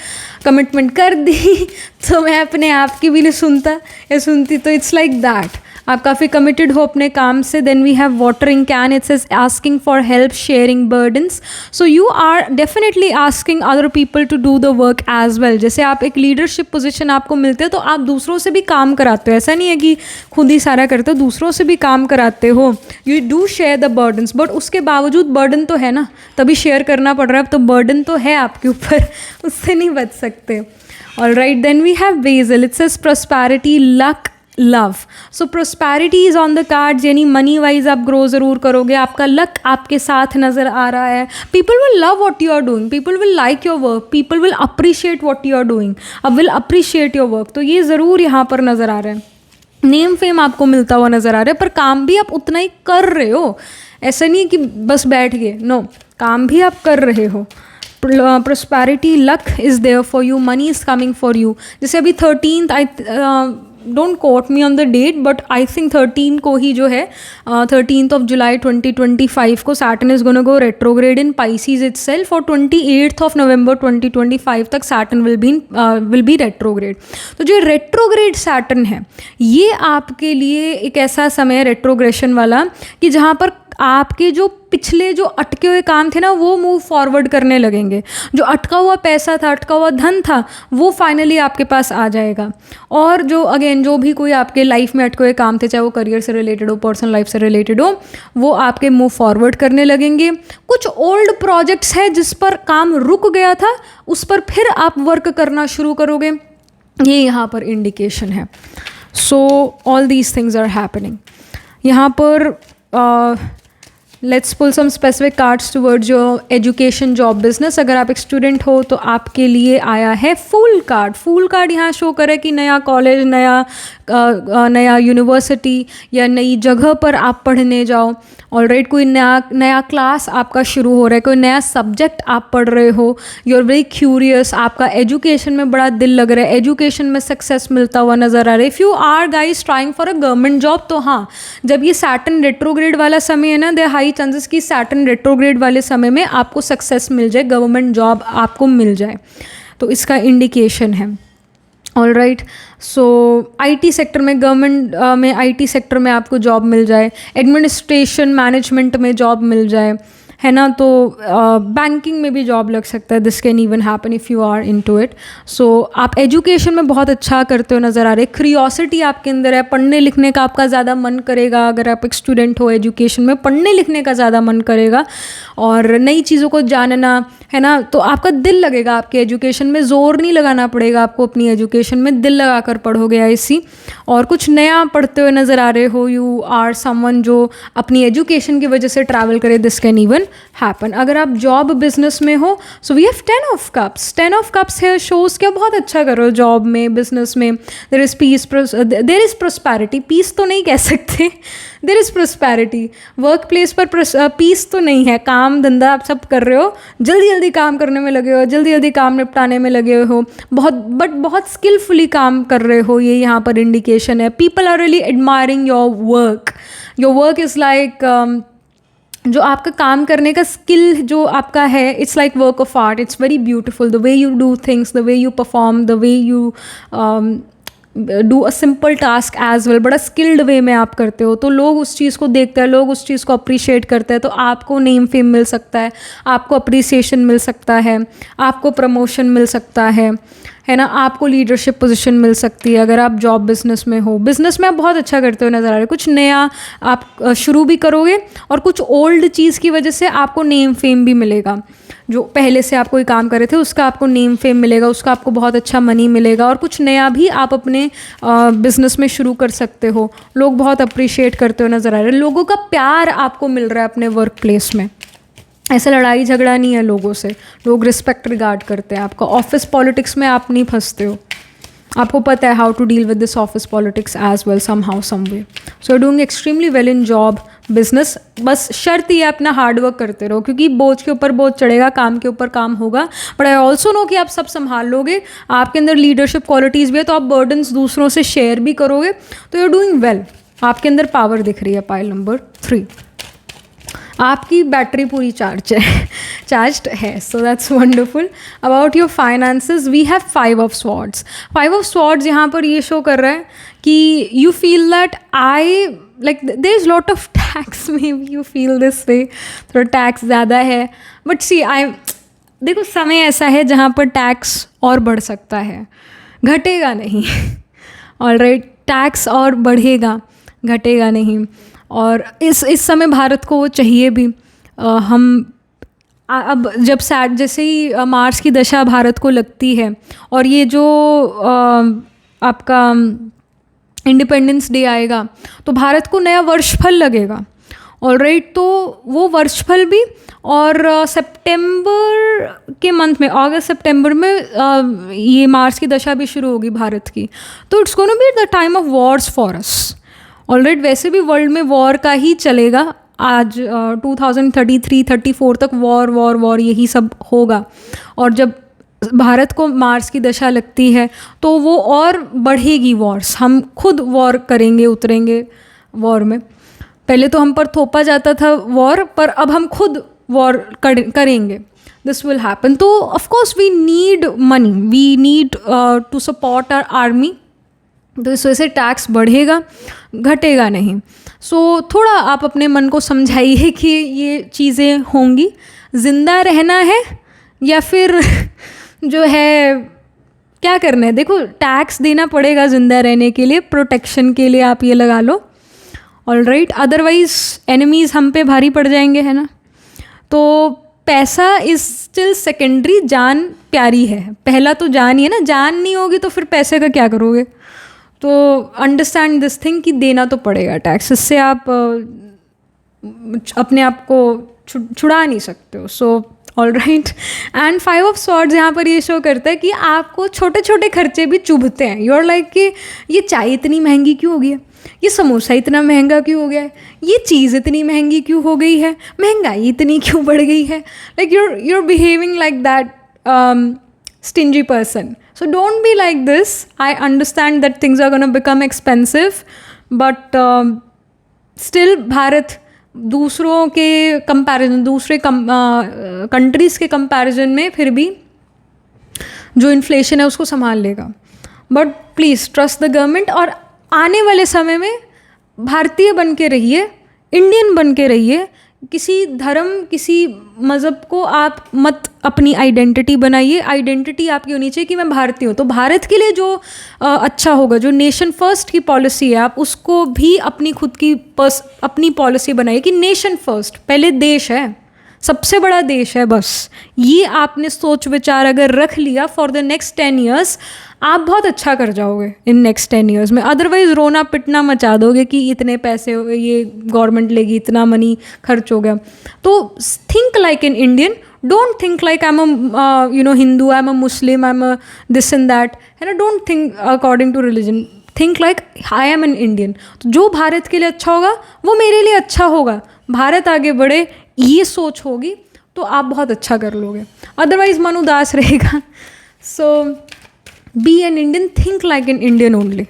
कर दी तो मैं अपने आप की भी नहीं सुनता या सुनती, तो इट्स लाइक दैट. आप काफ़ी कमिटेड हो अपने काम से. Then we have watering can. It says asking for help, sharing burdens. So you are definitely asking other people to do the work as well. जैसे आप एक लीडरशिप पोजीशन आपको मिलते हो तो आप दूसरों से भी काम कराते हो. ऐसा नहीं है कि खुद ही सारा करते हो, दूसरों से भी काम कराते हो. You do share the burdens, but उसके बावजूद बर्डन तो है ना, तभी शेयर करना पड़ रहा है. अब तो बर्डन तो है आपके ऊपर, उससे नहीं बच सकते. All right. Then we have basil. It says prosperity, luck, love. So prosperity is on the cards, यानी मनी वाइज आप ग्रो ज़रूर करोगे. आपका लक आपके साथ नज़र आ रहा है. People will love what you are doing, people will like your work, people will appreciate what you are doing, अब विल अप्रिशिएट योर वर्क. तो ये ज़रूर यहाँ पर नज़र आ रहा है. नेम फेम आपको मिलता हुआ नज़र आ रहा है, पर काम भी आप उतना ही कर रहे हो। ऐसा नहीं कि बस बैठ गए, नो, काम भी आप कर रहे हो। Prosperity, luck is there for you, money is coming for you. जैसे अभी 13th, I don't quote me on the date, but I think 13 को ही जो है 13th of July 2025 को Saturn is gonna go retrograde in Pisces itself, और 28th of November 2025 तक Saturn will be retrograde. तो जो रेट्रोग्रेड सैटर्न है ये आपके लिए एक ऐसा समय है रेट्रोग्रेशन वाला कि जहाँ पर आपके जो पिछले जो अटके हुए काम थे ना वो मूव फॉरवर्ड करने लगेंगे। जो अटका हुआ पैसा था, अटका हुआ धन था, वो फाइनली आपके पास आ जाएगा। और जो अगेन जो भी कोई आपके लाइफ में अटके हुए काम थे, चाहे वो करियर से रिलेटेड हो, पर्सनल लाइफ से रिलेटेड हो, वो आपके मूव फॉरवर्ड करने लगेंगे। कुछ ओल्ड प्रोजेक्ट्स है जिस पर काम रुक गया था, उस पर फिर आप वर्क करना शुरू करोगे, ये यहाँ पर इंडिकेशन है। So all these things are happening. यहाँ पर let's pull some specific cards towards your education, job, business. अगर आप एक स्टूडेंट हो तो आपके लिए आया है फूल कार्ड। फूल कार्ड यहाँ शो करे कि नया कॉलेज, नया यूनिवर्सिटी या नई जगह पर आप पढ़ने जाओ। ऑलराइट, कोई नया क्लास आपका शुरू हो रहा है, कोई नया सब्जेक्ट आप पढ़ रहे हो, यू आर वेरी क्यूरियस, आपका एजुकेशन में बड़ा दिल लग रहा है, एजुकेशन में सक्सेस मिलता हुआ नज़र आ रहा है। If you are guys trying for a government job, तो हाँ, जब ये सैटर्न रेट्रोग्रेड वाला समय है ना, देयर हाई चांसेस कि सैटर्न रेट्रोग्रेड वाले समय में आपको सक्सेस मिल जाए, गवर्नमेंट जॉब आपको मिल जाए, तो इसका इंडिकेशन है। All right, so IT sector में, गवर्नमेंट में IT सेक्टर में आपको जॉब मिल जाए, एडमिनिस्ट्रेशन मैनेजमेंट में जॉब मिल जाए, है ना, तो बैंकिंग में भी जॉब लग सकता है। This can even happen if you are into it. So आप एजुकेशन में बहुत अच्छा करते हो नज़र आ रहे, क्रियोसिटी आपके अंदर है, पढ़ने लिखने का आपका ज़्यादा मन करेगा। अगर आप एक स्टूडेंट हो एजुकेशन में, पढ़ने लिखने का ज़्यादा मन करेगा और नई चीज़ों को जानना, है ना, तो आपका दिल लगेगा आपके एजुकेशन में। ज़ोर नहीं लगाना पड़ेगा आपको अपनी एजुकेशन में, दिल लगा कर पढ़ोगे ऐसी। और कुछ नया पढ़ते हुए नज़र आ रहे हो, यू आर समवन जो अपनी एजुकेशन की वजह से ट्रैवल करे, दिस कैन इवन हैपन। अगर आप जॉब बिजनेस में हो, so we have 10 of cups। 10 of cups है शोज़ क्या बहुत अच्छा करो जॉब में, बिजनेस में। There is peace, there is prosperity. Peace तो नहीं कह सकते, there is prosperity. Workplace पर पीस तो नहीं है, काम धंधा आप सब कर रहे हो, जल्दी जल्दी काम करने में लगे हो, जल्दी जल्दी काम निपटाने में लगे हो, बहुत स्किलफुली काम कर रहे हो, ये यहाँ पर इंडिकेशन है। People are really admiring your work. Your work is like, जो आपका काम करने का स्किल जो आपका है, it's like work of art, it's very beautiful. The way you do things, the way you perform, the way you do a simple task as well, बड़ा skilled way में आप करते हो, तो लोग उस चीज़ को देखते हैं, लोग उस चीज़ को अप्रिशिएट करते हैं, तो आपको नेम फेम मिल सकता है, आपको अप्रिसिएशन मिल सकता है, आपको प्रमोशन मिल सकता है ना, आपको लीडरशिप पोजीशन मिल सकती है अगर आप जॉब बिजनेस में हो। बिजनेस में आप बहुत अच्छा करते हो नज़र आ रहा है, कुछ नया आप शुरू भी करोगे और कुछ ओल्ड चीज़ की वजह से आपको नेम फेम भी मिलेगा। जो पहले से आप कोई काम कर रहे थे उसका आपको नेम फेम मिलेगा, उसका आपको बहुत अच्छा मनी मिलेगा, और कुछ नया भी आप अपने बिजनेस में शुरू कर सकते हो। लोग बहुत अप्रिशिएट करते हो नज़र आ रहे हैं, लोगों का प्यार आपको मिल रहा है अपने वर्क प्लेस में। ऐसा लड़ाई झगड़ा नहीं है लोगों से, लोग रिस्पेक्ट रिगार्ड करते हैं आपका। ऑफिस पॉलिटिक्स में आप नहीं फंसते हो, आपको पता है how to deal with this office politics as well somehow some way. So doing extremely well in job business. बस शर्त ये अपना हार्डवर्क करते रहो, क्योंकि बोझ के ऊपर बोझ चढ़ेगा, काम के ऊपर काम होगा, बट आई ऑल्सो नो कि आप सब संभाल लोगे, आपके अंदर लीडरशिप क्वालिटीज़ भी है, तो आप बर्डन्स दूसरों से शेयर भी करोगे, तो यू आर डूइंग वेल। आपके अंदर पावर दिख रही है। पाइल नंबर 3, आपकी बैटरी पूरी चार्ज्ड है, so that's wonderful. About your finances we have 5 of Swords। 5 of Swords यहाँ पर ये शो कर रहा है कि you feel that I like there is lot of tax, maybe you feel this way, थोड़ा टैक्स ज़्यादा है, बट सी देखो समय ऐसा है जहाँ पर टैक्स और बढ़ सकता है, घटेगा नहीं। ऑलराइट, टैक्स और बढ़ेगा, घटेगा नहीं। और इस समय भारत को वो चाहिए भी। हम अब जब जैसे ही मार्स की दशा भारत को लगती है और ये जो आपका इंडिपेंडेंस डे आएगा, तो भारत को नया वर्ष फल लगेगा। ऑलराइट, तो वो वर्षफल भी, और सितंबर के मंथ में, अगस्त सितंबर में ये मार्स की दशा भी शुरू होगी भारत की, तो it's gonna be the time of Wars for us. Alright, वैसे भी वर्ल्ड में वॉर का ही चलेगा आज, 2033-34 तक वॉर वॉर वॉर यही सब होगा। और जब भारत को मार्स की दशा लगती है तो वो और बढ़ेगी वॉर्स, हम खुद वॉर करेंगे, उतरेंगे वॉर में। पहले तो हम पर थोपा जाता था वॉर, पर अब हम खुद वॉर करेंगे, दिस विल हैपन। तो of course we need money, we need to support our army, तो इस वजह से टैक्स बढ़ेगा, घटेगा नहीं। सो थोड़ा आप अपने मन को समझाइए कि ये चीज़ें होंगी, ज़िंदा रहना है या फिर जो है क्या करना है। देखो, टैक्स देना पड़ेगा ज़िंदा रहने के लिए, प्रोटेक्शन के लिए आप ये लगा लो, ऑलराइट, अदरवाइज़ एनिमीज़ हम पे भारी पड़ जाएंगे, है ना। तो पैसा इज़ स्टिल सेकेंडरी, जान प्यारी है, पहला तो जान ही है ना, जान नहीं होगी तो फिर पैसे का क्या करोगे। तो अंडरस्टैंड दिस थिंग कि देना तो पड़ेगा टैक्स, इससे आप अपने आप को छुड़ा नहीं सकते हो। So alright, and 5 of swords यहाँ पर ये शो करता है कि आपको छोटे छोटे खर्चे भी चुभते हैं। यू आर लाइक कि ये चाय इतनी महंगी क्यों हो गई है, ये समोसा इतना महंगा क्यों हो गया है, ये चीज़ इतनी महंगी क्यों हो गई है, महंगाई इतनी क्यों बढ़ गई है। Like you're behaving like that stingy person. So don't be like this. I understand that things are going to become expensive, but still Bharat दूसरों के कंपैरिजन, दूसरे कंट्रीज़ के कंपैरिजन में फिर भी जो इन्फ्लेशन है उसको संभाल लेगा। But please trust the government, और आने वाले समय में भारतीय बन के रहिए, इंडियन बन के रहिए। किसी धर्म, किसी मज़हब को आप मत अपनी आइडेंटिटी बनाइए। आइडेंटिटी आपकी होनी चाहिए कि मैं भारतीय हूँ। तो भारत के लिए जो अच्छा होगा, जो नेशन फर्स्ट की पॉलिसी है, आप उसको भी अपनी खुद की अपनी पॉलिसी बनाइए कि नेशन फर्स्ट, पहले देश है, सबसे बड़ा देश है। बस ये आपने सोच विचार अगर रख लिया फॉर द नेक्स्ट 10 ईयर्स, आप बहुत अच्छा कर जाओगे इन नेक्स्ट 10 ईयर्स में। अदरवाइज़ रोना पिटना मचा दोगे कि इतने पैसे हो गए, ये गवर्नमेंट लेगी, इतना मनी खर्च हो गया। तो think like an Indian, don't think like I am a Hindu, I am a Muslim, I am a this and that, है ना। Don't think according to religion, think like I am an Indian. तो जो भारत के लिए अच्छा होगा वो मेरे लिए अच्छा होगा, भारत आगे बढ़े, ये सोच होगी तो आप बहुत अच्छा कर लोगे। अदरवाइज मन उदास रहेगा। So be an Indian, think like an Indian only,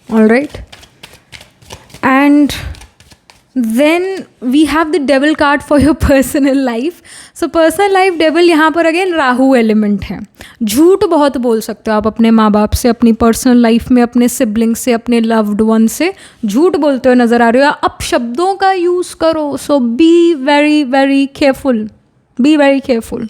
alright. And then we have the devil card for your personal life. So personal life devil यहाँ पर अगेन राहु एलिमेंट है। झूठ बहुत बोल सकते हो आप अपने माँ बाप से, अपनी पर्सनल लाइफ में, अपने सिबलिंग से, अपने लव्ड वन से झूठ बोलते हुए नज़र आ रहे हो। अब शब्दों का यूज़ करो। So be very very careful, be very careful.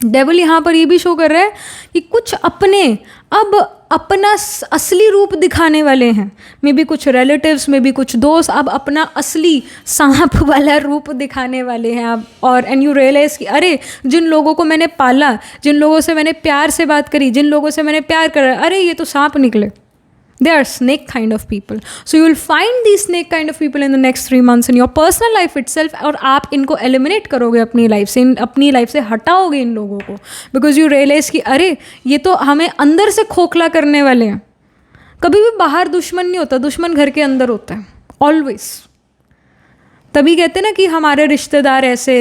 Devil यहाँ पर ये भी शो कर रहा है कि कुछ अपने अब अपना असली रूप दिखाने वाले हैं। मे बी कुछ रिलेटिव्स में भी कुछ दोस्त अब अपना असली सांप वाला रूप दिखाने वाले हैं आप। और एंड यू रियलाइज कि अरे जिन लोगों को मैंने पाला, जिन लोगों से मैंने प्यार से बात करी, जिन लोगों से मैंने प्यार करा, अरे ये तो सांप निकले। They are snake kind of people. So you will find these snake kind of people in the next 3 months in your personal life itself. और आप इनको eliminate करोगे अपनी लाइफ से, अपनी लाइफ से हटाओगे इन लोगों को, because you realize कि अरे ये तो हमें अंदर से खोखला करने वाले हैं। कभी भी बाहर दुश्मन नहीं होता, दुश्मन घर के अंदर होता है ऑलवेज। तभी कहते हैं ना कि हमारे रिश्तेदार ऐसे,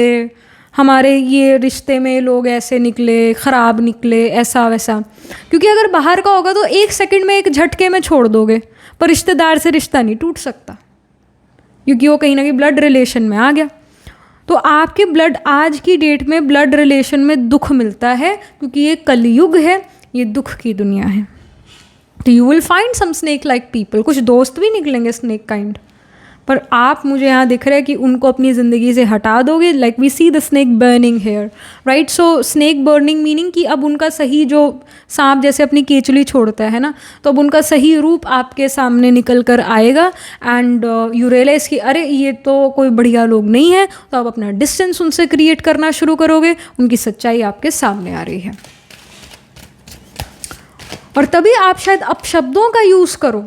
हमारे ये रिश्ते में लोग ऐसे निकले, ख़राब निकले, ऐसा वैसा। क्योंकि अगर बाहर का होगा तो 1 सेकंड में, एक झटके में छोड़ दोगे, पर रिश्तेदार से रिश्ता नहीं टूट सकता क्योंकि वो कहीं ना कहीं ब्लड रिलेशन में आ गया। तो आपके ब्लड, आज की डेट में ब्लड रिलेशन में दुख मिलता है क्योंकि ये कलयुग है, ये दुख की दुनिया है। तो you will find some snake like people. कुछ दोस्त भी निकलेंगे स्नेक काइंड, पर आप, मुझे यहाँ दिख रहा है कि उनको अपनी ज़िंदगी से हटा दोगे। Like we see the snake burning hair, right. So snake burning meaning कि अब उनका सही, जो सांप जैसे अपनी केचली छोड़ता है ना, तो अब उनका सही रूप आपके सामने निकल कर आएगा। एंड यू रियलाइज़ कि अरे ये तो कोई बढ़िया लोग नहीं है, तो आप अपना डिस्टेंस उनसे क्रिएट करना शुरू करोगे। उनकी सच्चाई आपके सामने आ रही है और तभी आप शायद अपशब्दों का यूज़ करो,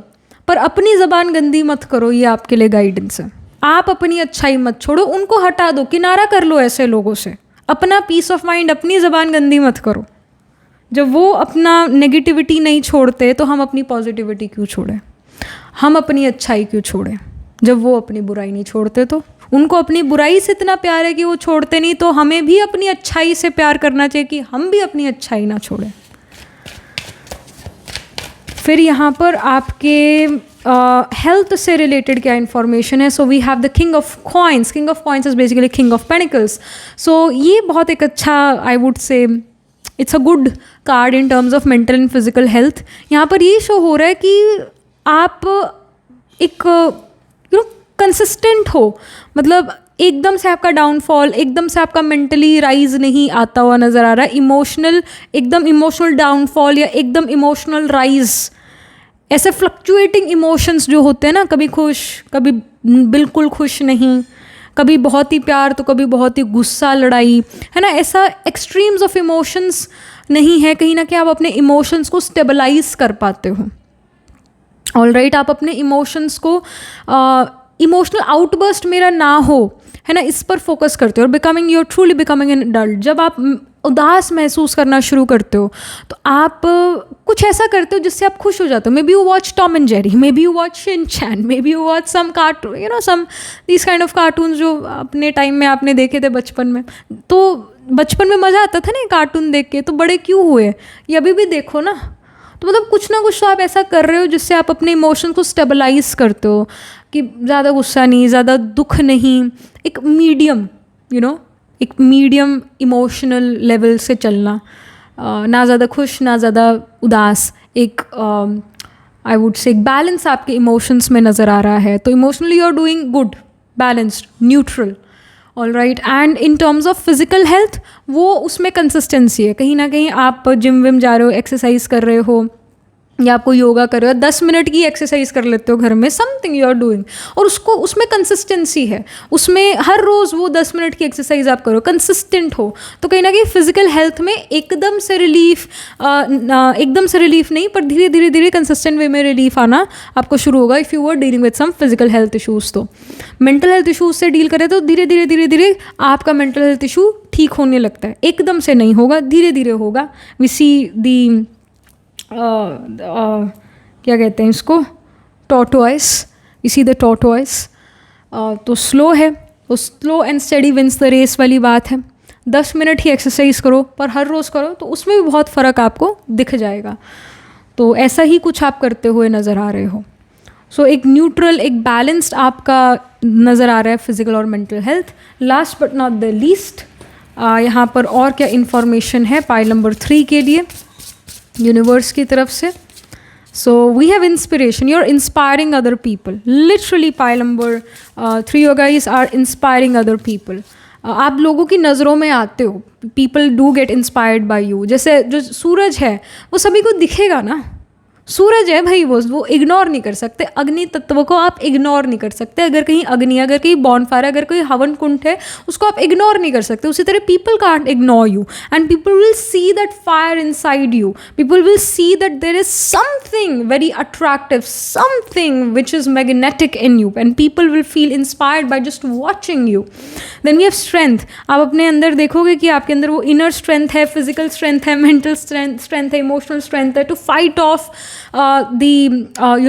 पर अपनी ज़बान गंदी मत करो। ये आपके लिए गाइडेंस है। आप अपनी अच्छाई मत छोड़ो, उनको हटा दो, किनारा कर लो ऐसे लोगों से। अपना पीस ऑफ माइंड, अपनी ज़बान गंदी मत करो। जब वो अपना नेगेटिविटी नहीं छोड़ते तो हम अपनी पॉजिटिविटी क्यों छोड़ें, हम अपनी अच्छाई क्यों छोड़ें? जब वो अपनी बुराई नहीं छोड़ते तो उनको अपनी बुराई से इतना प्यार है कि वो छोड़ते नहीं, तो हमें भी अपनी अच्छाई से प्यार करना चाहिए कि हम भी अपनी अच्छाई ना छोड़ें। फिर यहाँ पर आपके हेल्थ से रिलेटेड क्या इन्फॉर्मेशन है? So we have the king of coins. King of coins is basically king of pentacles. So ये बहुत एक अच्छा, I would say it's a good card in terms of mental and physical health. यहाँ पर ये show हो रहा है कि आप एक कंसिस्टेंट हो, मतलब एकदम से आपका डाउनफॉल, एकदम से आपका मेंटली राइज नहीं आता हुआ नज़र आ रहा है। एकदम इमोशनल डाउनफॉल या एकदम इमोशनल राइज, ऐसे फ्लक्चुएटिंग इमोशंस जो होते हैं ना, कभी खुश, कभी बिल्कुल खुश नहीं, कभी बहुत ही प्यार तो कभी बहुत ही गुस्सा, लड़ाई, है ना, ऐसा एक्सट्रीम्स ऑफ इमोशंस नहीं है। कहीं ना कहीं आप अपने इमोशंस को स्टेबलाइज कर पाते हो। ऑलराइट, आप अपने इमोशंस को इमोशनल आउटबर्स्ट मेरा ना हो, है ना, इस पर फोकस करते हो। और you're truly becoming an adult, जब आप उदास महसूस करना शुरू करते हो तो आप कुछ ऐसा करते हो जिससे आप खुश हो जाते हो। Maybe you watch Tom and Jerry, maybe you watch Shin Chan, maybe you watch some cartoon, some this kind of cartoons जो अपने टाइम में आपने देखे थे बचपन में। तो बचपन में मज़ा आता था ना कार्टून देख के, तो बड़े क्यों हुए? ये अभी भी देखो ना। तो मतलब कुछ ना कुछ तो आप ऐसा कर रहे हो जिससे आप अपने इमोशन को स्टेबलाइज करते हो कि ज़्यादा गुस्सा नहीं, ज़्यादा दुख नहीं, एक मीडियम एक मीडियम इमोशनल लेवल से चलना, ना ज़्यादा खुश ना ज़्यादा उदास, एक आई वुड से एक बैलेंस आपके इमोशंस में नज़र आ रहा है। तो emotionally you are doing good, balanced, neutral, alright. And in terms of physical health, वो उसमें कंसिस्टेंसी है। कहीं ना कहीं आप जिम विम जा रहे हो, एक्सरसाइज कर रहे हो, या आपको योगा कर रहे हो, 10 मिनट की एक्सरसाइज कर लेते हो घर में, समथिंग यू आर डूइंग, और उसमें कंसिस्टेंसी है, उसमें हर रोज़ वो 10 मिनट की एक्सरसाइज आप करो, कंसिस्टेंट हो, तो कहीं ना कहीं फिजिकल हेल्थ में एकदम से रिलीफ नहीं, पर धीरे धीरे धीरे कंसिस्टेंट वे में रिलीफ आना आपको शुरू होगा if you are dealing with some physical health issues. तो मेंटल हेल्थ इशूज़ से डील करें तो धीरे धीरे धीरे धीरे आपका मेंटल हेल्थ इशू ठीक होने लगता है। एकदम से नहीं होगा, धीरे धीरे होगा। वी सी दी क्या कहते हैं इसको, टॉर्टोइस, इसी द टॉर्टोइस। तो स्लो है, तो slow and steady wins the race वाली बात है। 10 मिनट ही एक्सरसाइज करो, पर हर रोज़ करो, तो उसमें भी बहुत फ़र्क आपको दिख जाएगा। तो ऐसा ही कुछ आप करते हुए नज़र आ रहे हो। सो एक न्यूट्रल, एक बैलेंस्ड आपका नज़र आ रहा है फिजिकल और mental health. Last but not the least, यहाँ पर और क्या इन्फॉर्मेशन है पाइल नंबर 3 के लिए यूनिवर्स की तरफ से। So we have inspiration, you are inspiring other people, literally pile number 3 you guys are inspiring other people. आप लोगों की नज़रों में आते हो, people do get inspired by you. जैसे जो सूरज है वो सभी को दिखेगा ना, सूरज है भाई, वो इग्नोर नहीं कर सकते। अग्नि तत्व को आप इग्नोर नहीं कर सकते। अगर कहीं बॉनफायर, अगर कोई हवन कुंड है, उसको आप इग्नोर नहीं कर सकते। उसी तरह people can't ignore you and people will see that fire inside you. People will see that there is something very attractive, something which is magnetic in you, and people will feel inspired by just watching you. Then we have strength. आप अपने अंदर देखोगे कि आपके अंदर वो inner strength है, physical strength है, मेंटल स्ट्रेंथ है, इमोशनल स्ट्रेंथ है, to fight off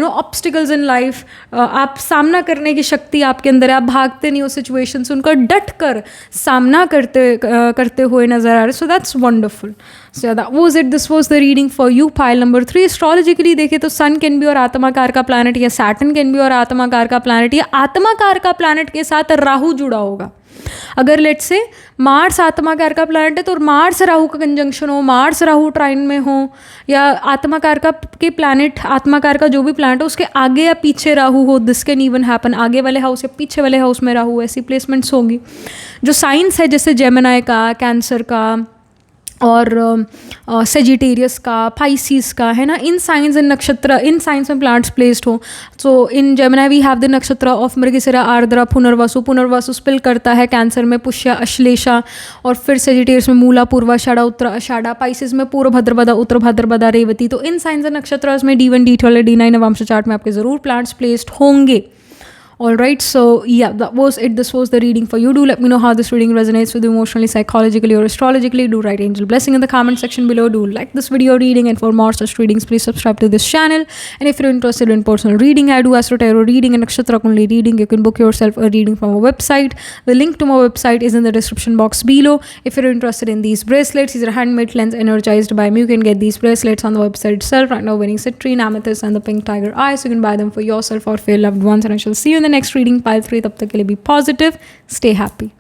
obstacles in life. आप सामना करने की शक्ति आपके अंदर है। आप भागते नहीं हो सिचुएशन से, उनका डट कर सामना करते हुए नजर आ रहे। सो that's wonderful. So that was it, this was the reading for you pile number 3। Astrologically देखें तो सन कैन बी और आत्माकार का प्लैनेट, या सैटर्न कैन बी और आत्माकार का प्लैनेट, या आत्माकार का प्लैनेट के साथ राहु जुड़ा होगा। अगर लेट से मार्स आत्माकार का प्लैनेट है तो मार्स राहु का कंजंक्शन हो, मार्स राहु ट्राइन में हो, या आत्माकार का के प्लैनेट, आत्माकार का जो भी प्लैनेट हो उसके आगे या पीछे राहु हो, दिस कैन इवन हैपन। आगे वाले हाउस या पीछे वाले हाउस में राहु, ऐसी प्लेसमेंट्स होंगी। जो साइंस है जैसे जेमिनी का, कैंसर का, और सेजिटेरियस का, पाइसिस का, है ना, इन साइंस इन नक्षत्र, इन साइंस में प्लांट्स प्लेस्ड हो। सो इन Gemini we have the nakshatra of Mrigashira, Ardra, Punarvasu. Punarvasu spill करता है कैंसर में पुष्य, अश्लेषा, और फिर सेजिटेरियस में मूला, पूर्वाषाढ़ा, उत्तर आषाढ़ा, पाइसिस में पूर्व भद्रपदा, उत्तर भाद्रपदा, रेवती। तो इन साइंस एंड नक्षत्र में D1, D12, D9 Navamsa chart में आपके ज़रूर प्लांट्स प्लेस्ड होंगे। All right, so yeah, that was it. This was the reading for you. Do let me know how this reading resonates with you emotionally, psychologically, or astrologically. Do write angel blessing in the comment section below. Do like this video reading, and for more such readings, please subscribe to this channel. And if you're interested in personal reading, I do Astro Tarot reading and Nakshatra Kundali reading. You can book yourself a reading from our website. The link to my website is in the description box below. If you're interested in these bracelets, these are handmade lens energized by me. You can get these bracelets on the website itself. Right now, wearing citrine, amethyst, and the pink tiger eye. So you can buy them for yourself or for your loved ones. And I shall see you in the next reading. Pile 3. Tab tak ke liye be positive. Stay happy.